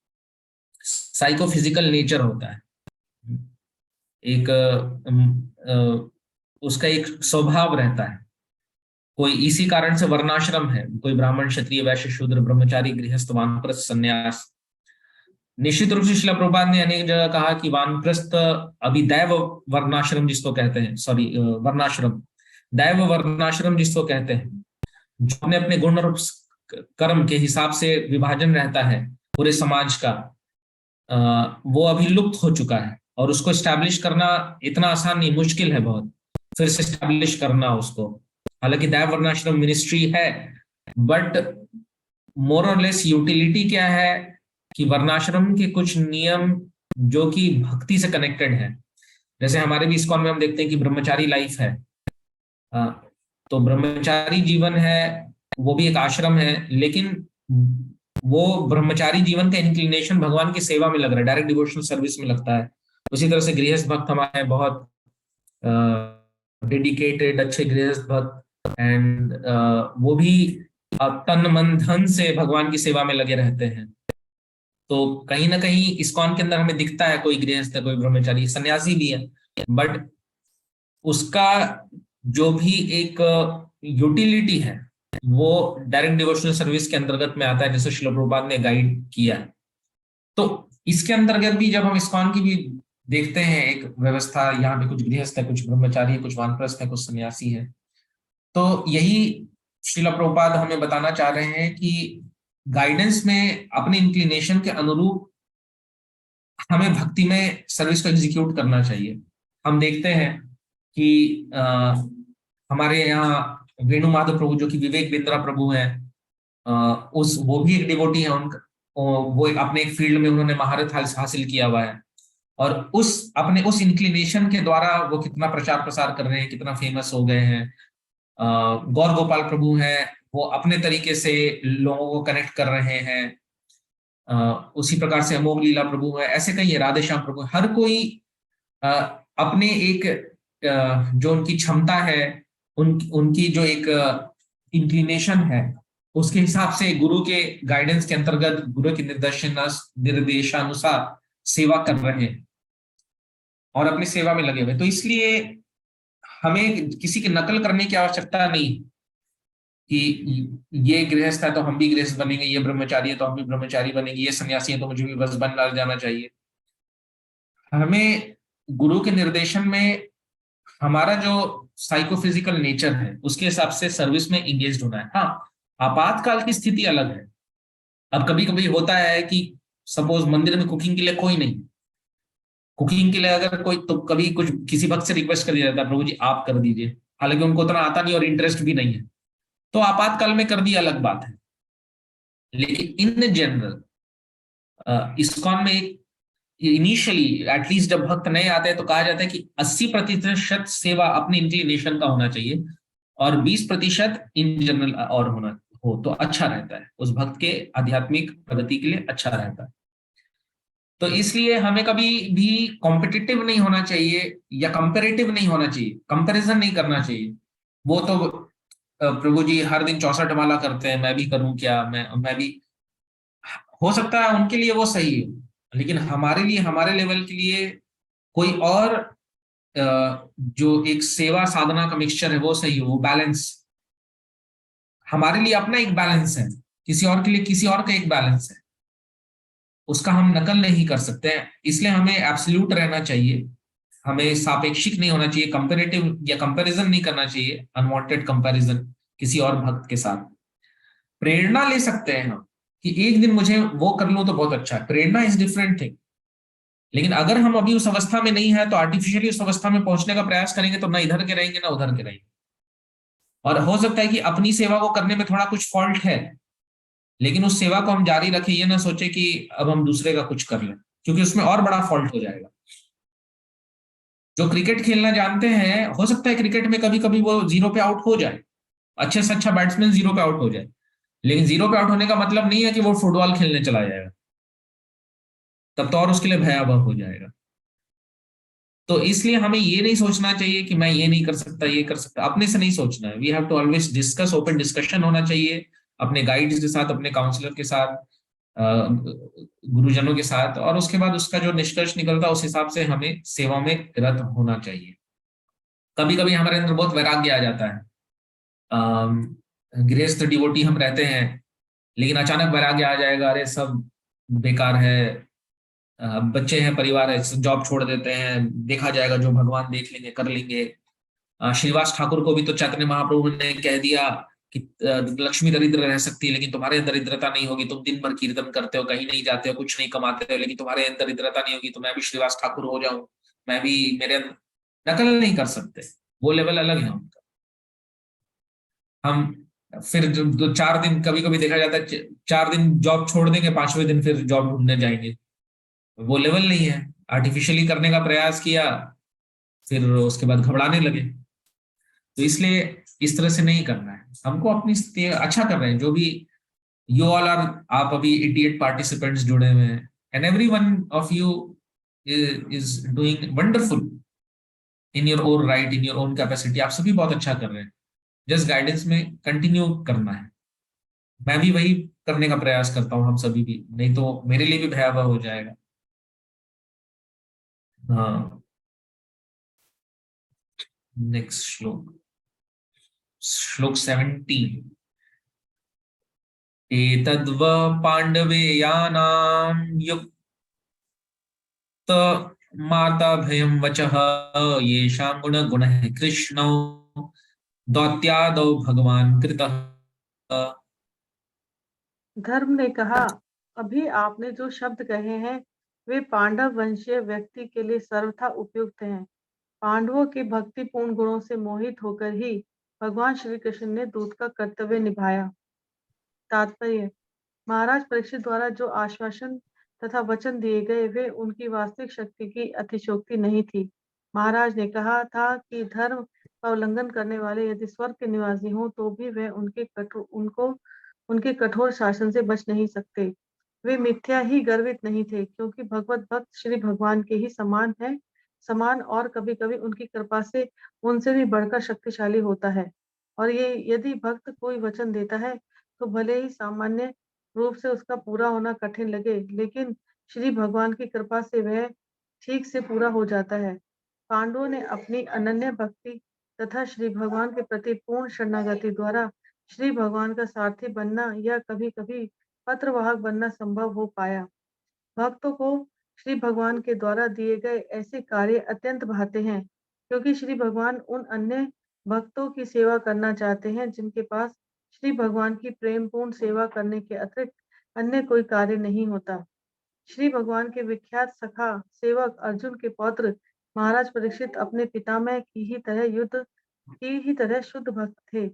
साइकोफिजिकल नेचर होता है। एक उसका एक स्वभाव रहता है। कोई इसी कारण से वर्णाश्रम है, कोई ब्राह्मण, क्षत्रिय, वैश्य, शूद्र, ब्रह्मचारी, गृहस्थ, वानप्रस्थ, संन्यास। निश्चित रूप से श्रील प्रभुपाद ने अनेक जगह कहा कि वानप्रस्थ अभी दैव वर्णाश्रम जिसको कहते हैं, वर्णाश्रम, दैव वर्णाश्रम जिसको कहते हैं, जो अपने अपने गुण और कर्म के हिसाब से विभाजन रहता है पूरे समाज का, वो अभी लुप्त हो चुका है और उसको स्टैब्लिश करना इतना आसान नहीं, मुश्किल है बहुत फिर से स्टैब्लिश करना उसको। हालांकि दैव वर्णाश्रम मिनिस्ट्री है, बट मोर और लेस यूटिलिटी क्या है कि वर्णाश्रम के कुछ नियम जो कि भक्ति से कनेक्टेड है, जैसे हमारे भी इस्कॉन में हम देखते हैं कि ब्रह्मचारी लाइफ है। तो ब्रह्मचारी जीवन है, वो भी एक आश्रम है, लेकिन वो ब्रह्मचारी जीवन का इंक्लिनेशन भगवान की सेवा में लग रहा है, डायरेक्ट डिवोशनल सर्विस में लगता है। उसी तरह से गृहस्थ भक्त हमारे बहुत डेडिकेटेड अच्छे गृहस्थ भक्त, एंड वो भी तन मन धन से भगवान की सेवा में लगे रहते हैं। तो कहीं ना कहीं इस्कॉन के अंदर हमें दिखता है कोई गृहस्थ है, कोई ब्रह्मचारी, सन्यासी भी है, बट उसका जो भी एक यूटिलिटी है वो डायरेक्ट डिवोशनल सर्विस के अंतर्गत में आता है, जैसे श्रील प्रभुपाद ने गाइड किया है। तो इसके अंतर्गत भी जब हम इस्कॉन की भी देखते हैं एक व्यवस्था, यहाँ पे कुछ गृहस्थ है, कुछ ब्रह्मचारी है, कुछ वानप्रस्थ है, कुछ सन्यासी है, तो यही श्रील प्रभुपाद हमें बताना चाह रहे हैं कि गाइडेंस में अपने इंक्लिनेशन के अनुरूप हमें भक्ति में सर्विस को एग्जीक्यूट करना चाहिए। हम देखते हैं कि हमारे यहाँ वेणु माधव प्रभु जो कि विवेक बिंद्रा प्रभु हैं, वो भी एक डिवोटी है, उनका वो अपने एक फील्ड में उन्होंने महारत हासिल किया हुआ है, और अपने उस इंक्लिनेशन के द्वारा वो कितना प्रचार प्रसार कर रहे हैं, कितना फेमस हो गए हैं। गौर गोपाल प्रभु हैं, वो अपने तरीके से लोगों को कनेक्ट कर रहे हैं। उसी प्रकार से अमोघ लीला प्रभु है, ऐसे कई राधेश्याम प्रभु, हर कोई अपने एक जो उनकी क्षमता है, उनकी जो एक इंक्लिनेशन है, उसके हिसाब से गुरु के गाइडेंस के अंतर्गत, गुरु के निर्देशानुसार सेवा कर रहे हैं और अपनी सेवा में लगे हुए। तो इसलिए हमें किसी की नकल करने की आवश्यकता नहीं कि ये गृहस्थ है तो हम भी गृहस्थ बनेंगे, ये ब्रह्मचारी है तो हम भी ब्रह्मचारी बनेंगे, ये सन्यासी है तो मुझे भी बस बन जाना चाहिए। हमें गुरु के निर्देशन में हमारा जो साइकोफिजिकल नेचर है उसके हिसाब से सर्विस में एंगेज होना है। हाँ, आपातकाल की स्थिति अलग है। अब कभी कभी होता है कि सपोज मंदिर में कुकिंग के लिए कोई नहीं, कुकिंग के लिए अगर कोई, तो कभी कुछ किसी भक्त से रिक्वेस्ट कर दिया जाता है, प्रभु जी आप कर दीजिए, हालांकि उनको उतना आता नहीं और इंटरेस्ट भी नहीं है, तो आपातकाल में कर दिया अलग बात है। लेकिन इन जनरल इस्कॉन में एक इनिशियली एटलीस्ट जब भक्त नए आते हैं तो कहा जाता है कि 80% सेवा अपने इंक्लिनेशन का होना चाहिए और 20% इन जनरल और होना हो तो अच्छा रहता है, उस भक्त के आध्यात्मिक प्रगति के लिए अच्छा रहता है। तो इसलिए हमें कभी भी कॉम्पिटिटिव नहीं होना चाहिए या कंपेरेटिव नहीं होना चाहिए, कंपैरिजन नहीं करना चाहिए। वो तो प्रभु जी हर दिन 64 माला करते हैं, मैं भी करूं क्या, मैं भी, हो सकता है उनके लिए वो सही है, लेकिन हमारे लिए, हमारे लेवल के लिए कोई और जो एक सेवा साधना का मिक्सचर है वो सही हो, वो बैलेंस। हमारे लिए अपना एक बैलेंस है, किसी और के लिए किसी और का एक बैलेंस है, उसका हम नकल नहीं कर सकते हैं। इसलिए हमें एब्सोल्यूट रहना चाहिए, हमें सापेक्षिक नहीं होना चाहिए, कंपेरेटिव या कंपैरिजन नहीं करना चाहिए, अनवांटेड कंपैरिजन किसी और भक्त के साथ। प्रेरणा ले सकते हैं हम कि एक दिन मुझे वो कर लूं तो बहुत अच्छा है, प्रेरणा इज डिफरेंट थिंग। लेकिन अगर हम अभी उस अवस्था में नहीं है तो आर्टिफिशियली उस अवस्था में पहुंचने का प्रयास करेंगे तो ना इधर के रहेंगे ना उधर के रहेंगे। और हो सकता है कि अपनी सेवा को करने में थोड़ा कुछ फॉल्ट है, लेकिन उस सेवा को हम जारी रखें, ये ना सोचे कि अब हम दूसरे का कुछ कर लें, क्योंकि उसमें और बड़ा फॉल्ट हो जाएगा। जो क्रिकेट खेलना जानते हैं, हो सकता है क्रिकेट में कभी कभी वो 0 पे आउट हो जाए, अच्छे से अच्छा बैट्समैन 0 पे आउट हो जाए, लेकिन 0 पे आउट होने का मतलब नहीं है कि वो फुटबॉल खेलने चला जाएगा, तब तो और उसके लिए भयावह हो जाएगा। तो इसलिए हमें ये नहीं सोचना चाहिए कि मैं ये नहीं कर सकता, ये कर सकता, अपने से नहीं सोचना है। We have to always discuss, open discussion होना चाहिए अपने गाइड्स के साथ, अपने काउंसलर के साथ, गुरुजनों के साथ, और उसके बाद उसका जो निष्कर्ष निकलता है उस हिसाब से हमें सेवा में रत होना चाहिए। कभी कभी हमारे अंदर बहुत वैराग्य आ जाता है, गृहस्थ डिवोटी हम रहते हैं, लेकिन अचानक वैराग्य आ जाएगा, अरे सब बेकार है, बच्चे हैं, परिवार है, जॉब छोड़ देते हैं, देखा जाएगा जो भगवान देख लेंगे, कर लेंगे। श्रीवास ठाकुर को भी तो चैतन्य महाप्रभु ने कह दिया कि लक्ष्मी दरिद्र रह सकती है लेकिन तुम्हारे अंदर दरिद्रता नहीं होगी, तुम दिन भर कीर्तन करते हो, कहीं नहीं जाते हो, कुछ नहीं कमाते हो, लेकिन तुम्हारे अंदर दरिद्रता नहीं होगी, तो मैं भी श्रीवास ठाकुर हो जाऊं, मैं भी, मेरे नकल नहीं कर सकते, वो लेवल अलग है उनका। हम फिर जो 4 दिन, कभी कभी देखा जाता है 4 दिन जॉब छोड़ देंगे, 5वें दिन फिर जॉब ढूंढने जाएंगे, वो लेवल नहीं है। आर्टिफिशियली करने का प्रयास किया, फिर उसके बाद घबराने लगे। तो इसलिए इस तरह से नहीं करना है हमको, अपनी स्थिति अच्छा कर रहे हैं जो भी यू ऑल आर, आप अभी 88 पार्टिसिपेंट्स जुड़े हुए हैं, and every one of you is doing wonderful in your own right, in your own capacity, आप सभी बहुत अच्छा कर रहे हैं। जस्ट गाइडेंस में कंटिन्यू करना है, मैं भी वही करने का प्रयास करता हूं, हम सभी भी, नहीं तो मेरे लिए भी भयावह हो जाएगा। हाँ, नेक्स्ट श्लोक, श्लोक 17। एतद्व पाण्डवेयानां युक्त माता भयं वचः येषां गुणः कृष्णौ दौत्यादौ भगवान कृतः। धर्म ने कहा, अभी आपने जो शब्द कहे हैं वे पांडव वंशीय व्यक्ति के लिए सर्वथा उपयुक्त हैं। पांडवों के भक्तिपूर्ण गुणों से मोहित होकर ही भगवान श्री कृष्ण ने दूत का कर्तव्य निभाया। तात्पर्य, महाराज परीक्षित द्वारा जो आश्वासन तथा वचन दिए गए वे उनकी वास्तविक शक्ति की अतिशयोक्ति नहीं थी। महाराज ने कहा था कि धर्म का उल्लंघन करने वाले यदि स्वर्ग के निवासी हों तो भी वे उनके कठोर शासन से बच नहीं सकते। वे मिथ्या ही गर्वित नहीं थे, क्योंकि भगवत भक्त श्री भगवान के ही समान और कभी कभी उनकी कृपा से उनसे भी बढ़कर शक्तिशाली होता है। और ये यदि भक्त कोई वचन देता है तो भले ही सामान्य रूप से उसका पूरा होना कठिन लगे, लेकिन श्री भगवान की कृपा से वह ठीक से पूरा हो जाता है। पांडवों ने अपनी अनन्य भक्ति तथा श्री भगवान के प्रति पूर्ण शरणागति द्वारा श्री भगवान का सारथी बनना या कभी कभी पत्रवाहक बनना संभव हो पाया। भक्तों को श्री भगवान के द्वारा दिए गए ऐसे कार्य अत्यंत भाते हैं, क्योंकि श्री भगवान उन अन्य भक्तों की सेवा करना चाहते हैं जिनके पास श्री भगवान की प्रेमपूर्ण सेवा करने के अतिरिक्त अन्य कोई कार्य नहीं होता। श्री भगवान के विख्यात सखा सेवक अर्जुन के पौत्र महाराज परीक्षित अपने पितामह की ही तरह शुद्ध भक्त थे।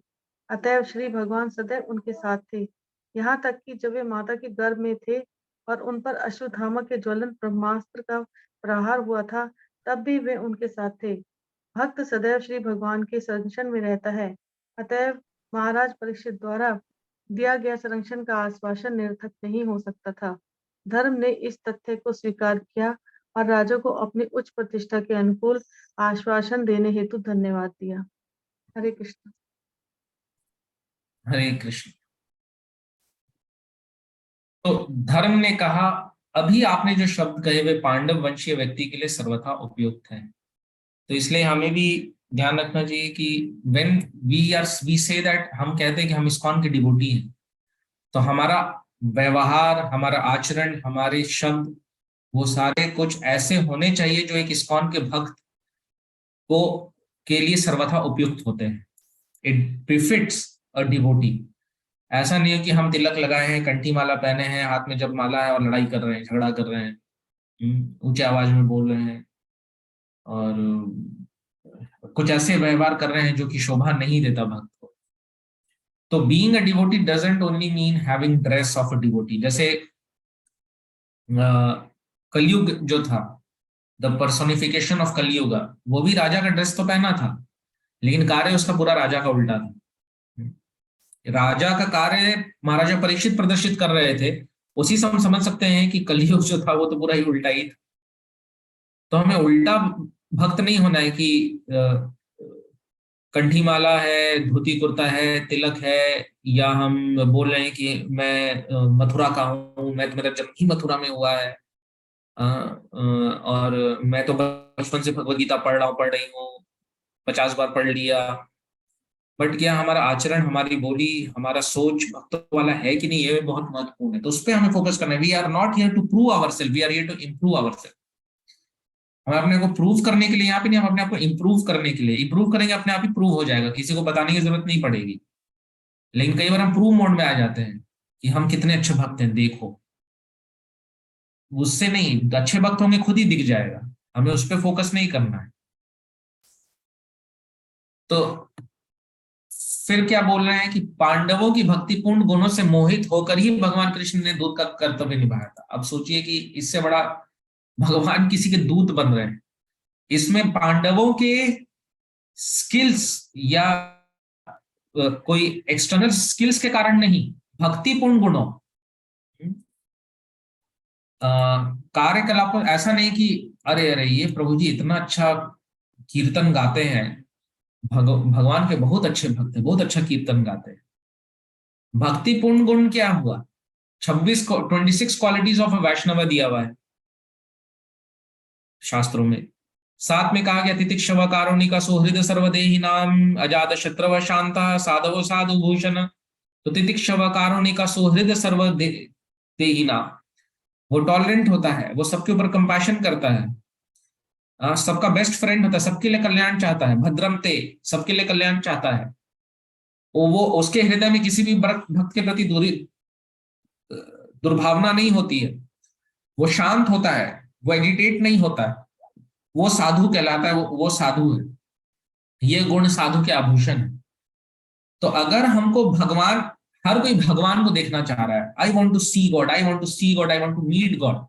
अतएव श्री भगवान सदैव उनके साथ थे, यहाँ तक कि जब वे माता के गर्भ में थे और उन पर अश्वत्थामा के ज्वलंत ब्रह्मास्त्र का प्रहार हुआ था, तब भी वे उनके साथ थे। भक्त सदैव श्री भगवान के संरक्षण में रहता है। अतएव महाराज परीक्षित द्वारा दिया गया संरक्षण का आश्वासन निरर्थक नहीं हो सकता था। धर्म ने इस तथ्य को स्वीकार किया और राजा को अपनी उच्च प्रतिष्ठा के अनुकूल आश्वासन देने हेतु धन्यवाद दिया। हरे कृष्ण। हरे कृष्ण। तो धर्म ने कहा, अभी आपने जो शब्द कहे वे पांडव वंशीय व्यक्ति के लिए सर्वथा उपयुक्त हैं। तो इसलिए हमें भी ध्यान रखना चाहिए कि व्हेन वी से दैट, हम कहते हैं कि हम इस्कॉन के डिवोटी हैं, तो हमारा व्यवहार, हमारा आचरण, हमारे शब्द, वो सारे कुछ ऐसे होने चाहिए जो एक इस्कॉन के भक्त को के लिए सर्वथा उपयुक्त होते हैं। It befits a devotee. ऐसा नहीं है कि हम तिलक लगाए हैं, कंठी माला पहने हैं, हाथ में जब माला है और लड़ाई कर रहे हैं, झगड़ा कर रहे हैं, ऊंचे आवाज में बोल रहे हैं और कुछ ऐसे व्यवहार कर रहे हैं जो कि शोभा नहीं देता भक्त को। तो being a devotee doesn't only mean having dress of a devotee. जैसे कलयुग जो था, द पर्सोनिफिकेशन ऑफ कलयुग, वो भी राजा का ड्रेस तो पहना था, लेकिन कार्य उसका पूरा राजा का उल्टा था। राजा का कार्य महाराजा परीक्षित प्रदर्शित कर रहे थे, उसी से हम समझ सकते हैं कि कलयुग जो था वो तो पूरा ही उल्टा ही था। तो हमें उल्टा भक्त नहीं होना है कि कंठी माला है, धोती कुर्ता है, तिलक है, या हम बोल रहे हैं कि मैं मथुरा का हूँ, मेरा जन्म ही मथुरा में हुआ है, और मैं तो बचपन से भगवद गीता पढ़ रही हूँ, 50 बार पढ़ लिया। बट क्या हमारा आचरण, हमारी बोली, हमारा सोच भक्तों वाला है कि नहीं, ये बहुत महत्वपूर्ण है। तो उस पर हमें फोकस करना है। We are not here to prove ourself, we are here to improve ourself. हम अपने को प्रूव करने के लिए यहाँ पे नहीं, हम अपने आप को इम्प्रूव करने के लिए। इम्प्रूव करेंगे अपने आप ही प्रूव हो जाएगा, किसी को बताने की जरूरत नहीं पड़ेगी। लेकिन कई बार हम प्रूव मोड में आ जाते हैं कि हम कितने अच्छे भक्त हैं, देखो। उससे नहीं, अच्छे भक्त होंगे खुद ही दिख जाएगा, हमें उस पर फोकस नहीं करना है। तो फिर क्या बोल रहे हैं कि पांडवों की भक्तिपूर्ण गुणों से मोहित होकर ही भगवान कृष्ण ने दूत का कर्तव्य निभाया था। अब सोचिए कि इससे बड़ा भगवान किसी के दूत बन रहे हैं। इसमें पांडवों के स्किल्स या कोई एक्सटर्नल स्किल्स के कारण नहीं, भक्तिपूर्ण गुणों, कार्यकलाप। ऐसा नहीं कि अरे अरे ये प्रभु जी इतना अच्छा कीर्तन गाते हैं, भगवान के बहुत अच्छे भक्त हैं, बहुत अच्छा कीर्तन गाते हैं। भक्तिपूर्ण गुण क्या हुआ? 26 क्वालिटीज ऑफ अ वैष्णव दिया हुआ है शास्त्रों में। साथ में कहा गया तितिक्षव कारुणिका सुहृद सर्वदेही नाम अजात शत्रव शांत साधव साधु भूषण। तो तितिक्षव कारुणिका सुहृद सर्वदेही नाम, वो टॉलरेंट होता है, वो सबके ऊपर कंपैशन करता है, सबका बेस्ट फ्रेंड होता है, सबके लिए कल्याण चाहता है। भद्रम ते, सबके लिए कल्याण चाहता है। वो उसके हृदय में किसी भी भक्त के प्रति दुर्भावना नहीं होती है। वो शांत होता है, वो एजिटेट नहीं होता है, वो साधु कहलाता है, वो साधु है। ये गुण साधु के आभूषण है। तो अगर हमको भगवान, हर कोई भगवान को देखना चाह रहा है, I want to see God, I want to see God, I want to meet God,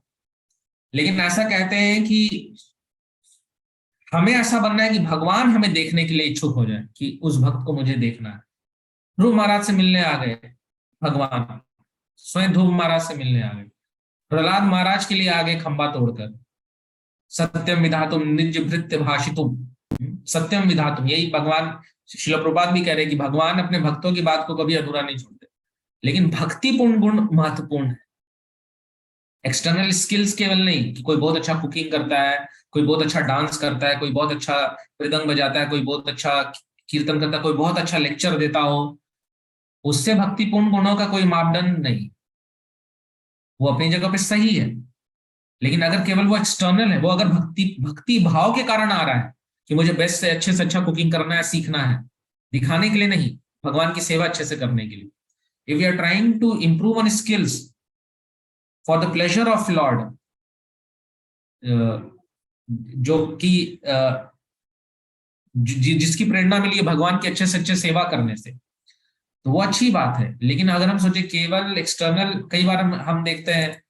लेकिन ऐसा कहते हैं कि हमें ऐसा बनना है कि भगवान हमें देखने के लिए इच्छुक हो जाए कि उस भक्त को मुझे देखना है। ध्रुव महाराज से मिलने आ गए भगवान, स्वयं ध्रुव महाराज से मिलने आ गए। प्रहलाद महाराज के लिए आ गए खंबा तोड़कर। सत्यम विधातुम निज भृत्य भाषितुम, सत्यम विधातुम, यही भगवान श्रील प्रभुपाद भी कह रहे हैं कि भगवान अपने भक्तों की बात को कभी अधूरा नहीं छोड़ते। लेकिन भक्तिपूर्ण गुण महत्वपूर्ण है, एक्सटर्नल स्किल्स केवल नहीं कि कोई बहुत अच्छा कुकिंग करता है, कोई बहुत अच्छा डांस करता है, कोई बहुत अच्छा मृदंग बजाता है, कोई बहुत अच्छा कीर्तन करता है, कोई बहुत अच्छा लेक्चर देता हो, उससे भक्तिपूर्ण गुणों का कोई मापदंड नहीं। वो अपनी जगह पे सही है, लेकिन अगर केवल वो एक्सटर्नल है, वो अगर भक्ति भाव के कारण आ रहा है कि मुझे बेस्ट से अच्छा कुकिंग करना है, सीखना है, दिखाने के लिए नहीं, भगवान की सेवा अच्छे से करने के लिए, if you are trying to improve on skills for the pleasure of lord, जो कि जिसकी प्रेरणा मिली है भगवान की अच्छे से अच्छे सेवा करने से, तो वो अच्छी बात है। लेकिन अगर हम सोचे केवल एक्सटर्नल, कई बार हम देखते हैं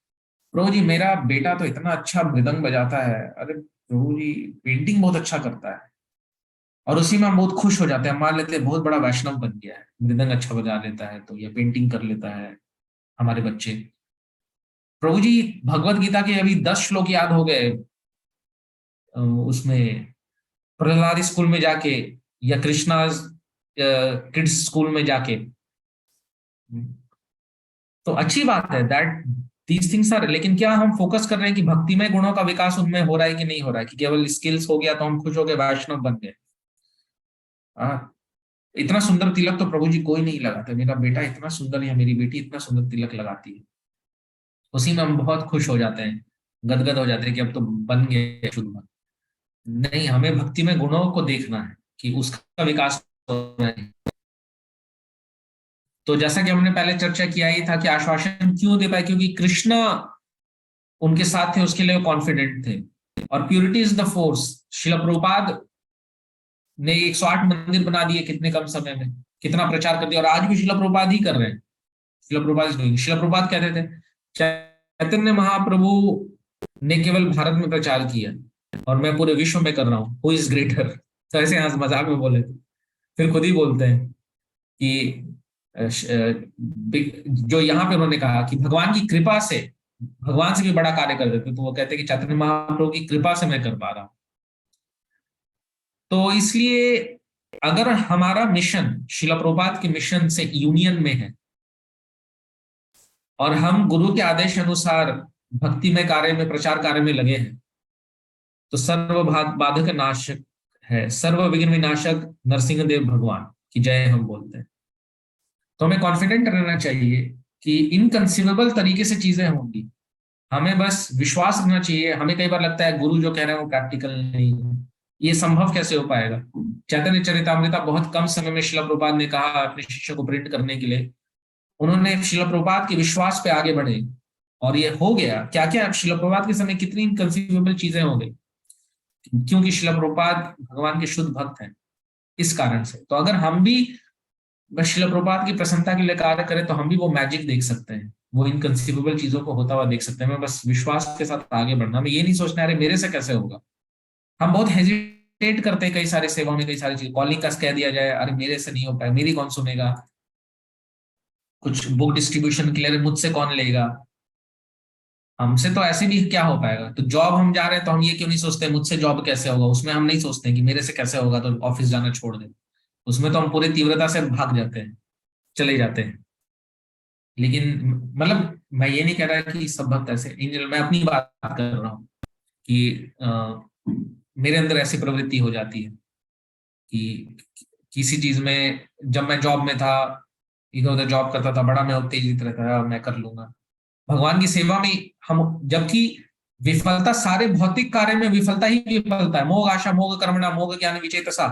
प्रभु जी मेरा बेटा तो इतना अच्छा मृदंग बजाता है, अरे प्रभु जी पेंटिंग बहुत अच्छा करता है, और उसी में हम बहुत खुश हो जाते हैं, मान लेते हैं बहुत बड़ा वैष्णव बन गया है, मृदंग अच्छा बजा लेता है तो, या पेंटिंग कर लेता है हमारे बच्चे। प्रभु जी भगवत गीता के अभी 10 श्लोक याद हो गए, उसमें प्रहलाद स्कूल में जाके या कृष्णा किड्स स्कूल में जाके, तो अच्छी बात है दैट दीज थिंग्स आर। लेकिन क्या हम फोकस कर रहे हैं कि भक्तिमय गुणों का विकास उनमें हो रहा है कि नहीं हो रहा है, कि केवल स्किल्स हो गया तो हम खुश हो गए, वैष्णव बन गए। इतना सुंदर तिलक तो प्रभु जी कोई नहीं लगाता, मेरा बेटा इतना सुंदर या मेरी बेटी इतना सुंदर तिलक लगाती है, उसी में हम बहुत खुश हो जाते हैं, गदगद हो जाते हैं कि अब तो बन गए शुद्ध भक्त। नहीं, हमें भक्ति में गुणों को देखना है कि उसका विकास हो रहा है। तो जैसा कि हमने पहले चर्चा किया ही था कि आश्वासन क्यों दे पाए, क्योंकि कृष्ण उनके साथ थे, उसके लिए वो कॉन्फिडेंट थे। और purity is the force. Srila Prabhupada ने 108 मंदिर बना दिए कितने कम समय में, कितना प्रचार कर दिया, और आज भी श्रील प्रभुपाद ही कर रहे हैं। Srila Prabhupada is doing. श्रील प्रभुपाद कहते थे चैतन्य महाप्रभु ने केवल भारत में प्रचार किया और मैं पूरे विश्व में कर रहा हूँ, हु इज ग्रेटर। तो ऐसे यहाँ मजाक में बोले थे, फिर खुद ही बोलते हैं कि जो यहाँ पे उन्होंने कहा कि भगवान की कृपा से, भगवान से भी बड़ा कार्य कर देते, तो वो कहते हैं कि चैतन्य महाप्रभु की कृपा से मैं कर पा रहा हूं। तो इसलिए अगर हमारा मिशन श्रील प्रभुपाद के मिशन से यूनियन में है और हम गुरु के आदेश अनुसार भक्तिमय कार्य में, प्रचार कार्य में लगे हैं, तो सर्व बाधक नाशक है, सर्व विघ्न विनाशक नरसिंह देव भगवान की जय हम बोलते हैं। तो हमें कॉन्फिडेंट रहना चाहिए कि इनकंसीवेबल तरीके से चीजें होंगी, हमें बस विश्वास रखना चाहिए। हमें कई बार लगता है गुरु जो कह रहे हैं वो प्रैक्टिकल नहीं है, ये संभव कैसे हो पाएगा? चैतन्य चरितामृता बहुत कम समय में श्रील प्रभुपाद ने कहा अपने शिष्यों को प्रिंट करने के लिए। उन्होंने श्रील प्रभुपाद के विश्वास पे आगे बढ़े और ये हो गया। क्या क्या श्रील प्रभुपाद के समय कितनी इनकंसीवेबल चीजें हो गई, क्योंकि श्रील प्रभुपाद भगवान के शुद्ध भक्त हैं। इस कारण से तो अगर हम भी बस श्रील प्रभुपाद की प्रसन्नता के लिए कार्य करें तो हम भी वो मैजिक देख सकते हैं, वो इनकंसीवेबल चीजों को होता हुआ देख सकते हैं। मैं बस विश्वास के साथ आगे बढ़ना, मैं ये नहीं सोचना अरे मेरे से कैसे होगा। हम बहुत हेजिटेट करते हैं कई सारी सेवाओं में, कई सारी चीज कॉलिंग का कह दिया जाए, अरे मेरे से नहीं हो पाए, मेरी कौन सुनेगा, कुछ बुक डिस्ट्रीब्यूशन के लिए मुझसे कौन लेगा, हमसे तो ऐसे भी क्या हो पाएगा। तो जॉब हम जा रहे हैं तो हम ये क्यों नहीं सोचते मुझसे जॉब कैसे होगा, उसमें हम नहीं सोचते कि मेरे से कैसे होगा तो ऑफिस जाना छोड़ दे। उसमें तो हम पूरी तीव्रता से भाग जाते हैं, चले जाते हैं। लेकिन मतलब मैं ये नहीं कह रहा कि सब भक्त ऐसे, इन मैं अपनी बात कर रहा हूँ कि मेरे अंदर ऐसी प्रवृत्ति हो जाती है कि किसी चीज में, जब मैं जॉब में था इधर उधर जॉब करता था, बड़ा मैं उत्तेजित रहता था, मैं कर लूंगा। भगवान की सेवा में हम, जबकि विफलता सारे भौतिक कार्य में विफलता ही विफलता है, मोह आशा मोह कर्मणा मोह ज्ञान विचेतसा,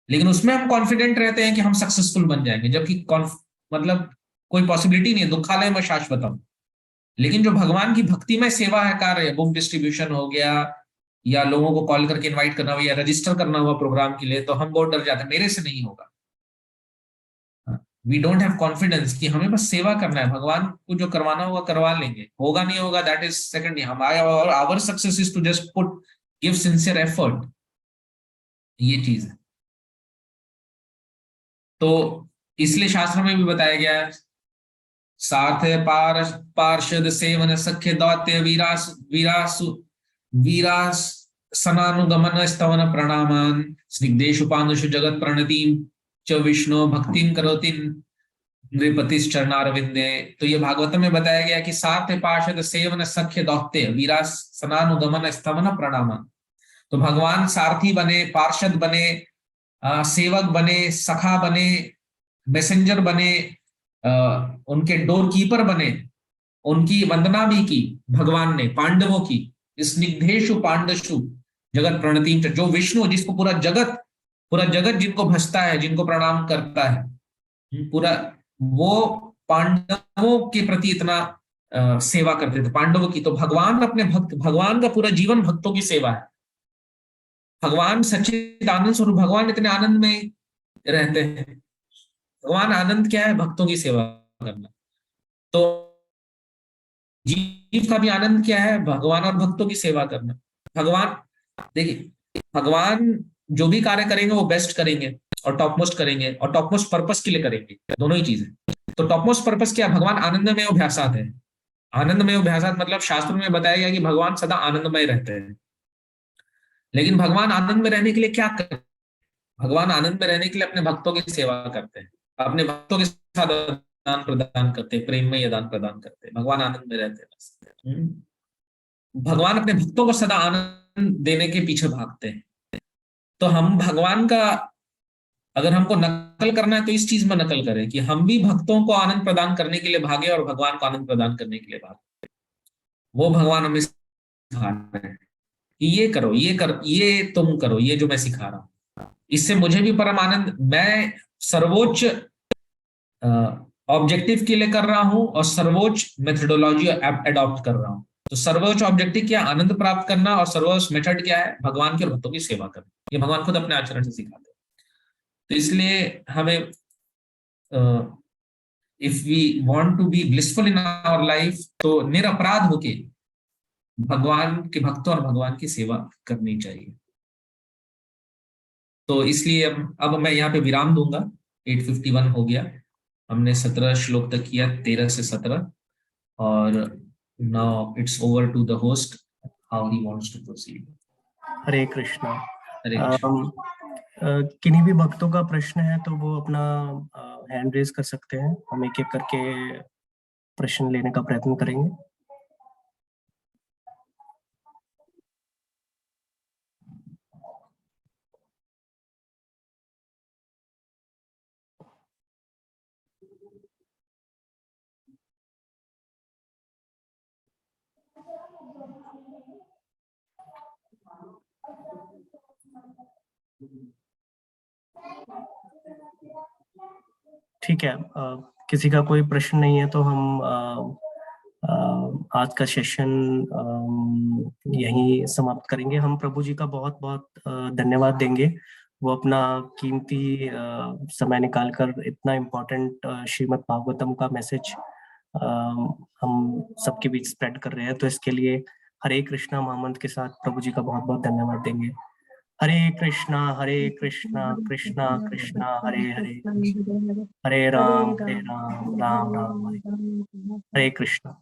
लेकिन उसमें हम कॉन्फिडेंट रहते हैं कि हम सक्सेसफुल बन जाएंगे, जबकि मतलब कोई पॉसिबिलिटी नहीं है, दुखालय में शाश्वतम। लेकिन जो भगवान की भक्ति में सेवा है, कार्य है, बुक डिस्ट्रीब्यूशन हो गया या लोगों को कॉल करके इनवाइट करना हुआ या रजिस्टर करना हुआ प्रोग्राम के लिए, तो हम बहुत डर जाते हैं मेरे से नहीं होगा। वी डोंट हैव कॉन्फिडेंस कि हमें बस सेवा करना है, भगवान को जो करवाना होगा करवा लेंगे, होगा नहीं होगा दैट इज सेकंडरी। हमारा our success is to just put give sincere effort, ये चीज है। तो इसलिए शास्त्र में भी बताया गया है, सार्थ पार्षद सेवन सख्य दौत्य वीरास सनानुगमन स्तवन प्रणामान स्निग्धेषु पानुषु जगत प्रणतिम च विष्णु भक्तिम करोति नृपतिश चरणारविंदे। तो ये भागवत में बताया गया कि सार्थ पार्षद सेवन सख्य दौत्य वीरास सनानुगमन स्तवन प्रणामान। तो भगवान सारथी बने, पार्षद बने, सेवक बने, सखा बने, मैसेंजर बने, उनके डोर कीपर बने, उनकी वंदना भी की भगवान ने पांडवों की। स्निग्धेषु पांडशु जगत प्रणति, जो विष्णु जिसको पूरा जगत जिनको भजता है, जिनको प्रणाम करता है, पूरा वो पांडवों के प्रति इतना सेवा करते थे पांडवों की। तो भगवान अपने भक्त, भगवान का पूरा जीवन भक्तों की सेवा है। भगवान सच्चिदानंद स्वरूप, भगवान इतने आनंद में रहते हैं। भगवान आनंद क्या है? भक्तों की सेवा करना। तो जीव का भी आनंद क्या है? भगवान और भक्तों की सेवा करना। भगवान, देखिए भगवान जो भी कार्य करेंगे वो बेस्ट करेंगे और टॉप मोस्ट करेंगे और टॉप मोस्ट पर्पस के लिए करेंगे, दोनों ही चीजें। तो टॉप मोस्ट पर्पस क्या? भगवान आनंदमय अभ्यासात है। आनंदमय अभ्यासात मतलब शास्त्र में बताया गया कि भगवान सदा आनंदमय रहते हैं। लेकिन भगवान आनंद में रहने के लिए क्या करते हैं? भगवान आनंद में रहने के लिए अपने भक्तों की सेवा करते हैं, अपने भक्तों के साथ आदान प्रदान करते हैं, प्रेम में आदान प्रदान करते हैं। भगवान आनंद में रहते हैं बस। भगवान अपने भक्तों को सदा आनंद देने के पीछे भागते हैं। तो हम भगवान का, अगर हमको नकल करना है तो इस चीज में नकल करें कि हम भी भक्तों को आनंद प्रदान करने के लिए भागे और भगवान को आनंद प्रदान करने के लिए भागे। वो भगवान हमें सिखा रहे हैं कि ये करो, ये कर, ये तुम करो, ये जो मैं सिखा रहा हूं, इससे मुझे भी परम आनंद, मैं सर्वोच्च ऑब्जेक्टिव के लिए कर रहा हूं और सर्वोच्च मेथोडोलॉजी अडॉप्ट कर रहा हूं। तो सर्वोच्च ऑब्जेक्टिव क्या? आनंद प्राप्त करना। और सर्वोच्च मेथड क्या है? भगवान के और भक्तों की सेवा करना। ये भगवान खुद अपने आचरण से सिखाते हैं। तो इसलिए हमें, if we want to be blissful in our life, तो निरपराध होके भगवान के भक्तों और भगवान की सेवा करनी चाहिए। तो इसलिए अब मैं यहाँ पे विराम दूंगा। 8:51 हो गया। हमने 17 श्लोक तक किया, 13 से 17, और now it's over to the host how he wants to proceed. Hare Krishna. Hare Krishna. किन्हीं भी भक्तों का प्रश्न है तो वो अपना हैंड रेज कर सकते हैं, हम एक एक करके प्रश्न लेने का प्रयत्न करेंगे। ठीक है, किसी का कोई प्रश्न नहीं है तो हम आज का सेशन यहीं समाप्त करेंगे। हम प्रभु जी का बहुत बहुत धन्यवाद देंगे। वो अपना कीमती समय निकालकर इतना इम्पोर्टेंट श्रीमद् भागवतम का मैसेज हम सबके बीच स्प्रेड कर रहे हैं, तो इसके लिए हरे कृष्णा महामंत्र के साथ प्रभु जी का बहुत बहुत धन्यवाद देंगे। हरे कृष्णा कृष्णा कृष्णा हरे हरे, हरे राम राम राम हरे, हरे कृष्णा।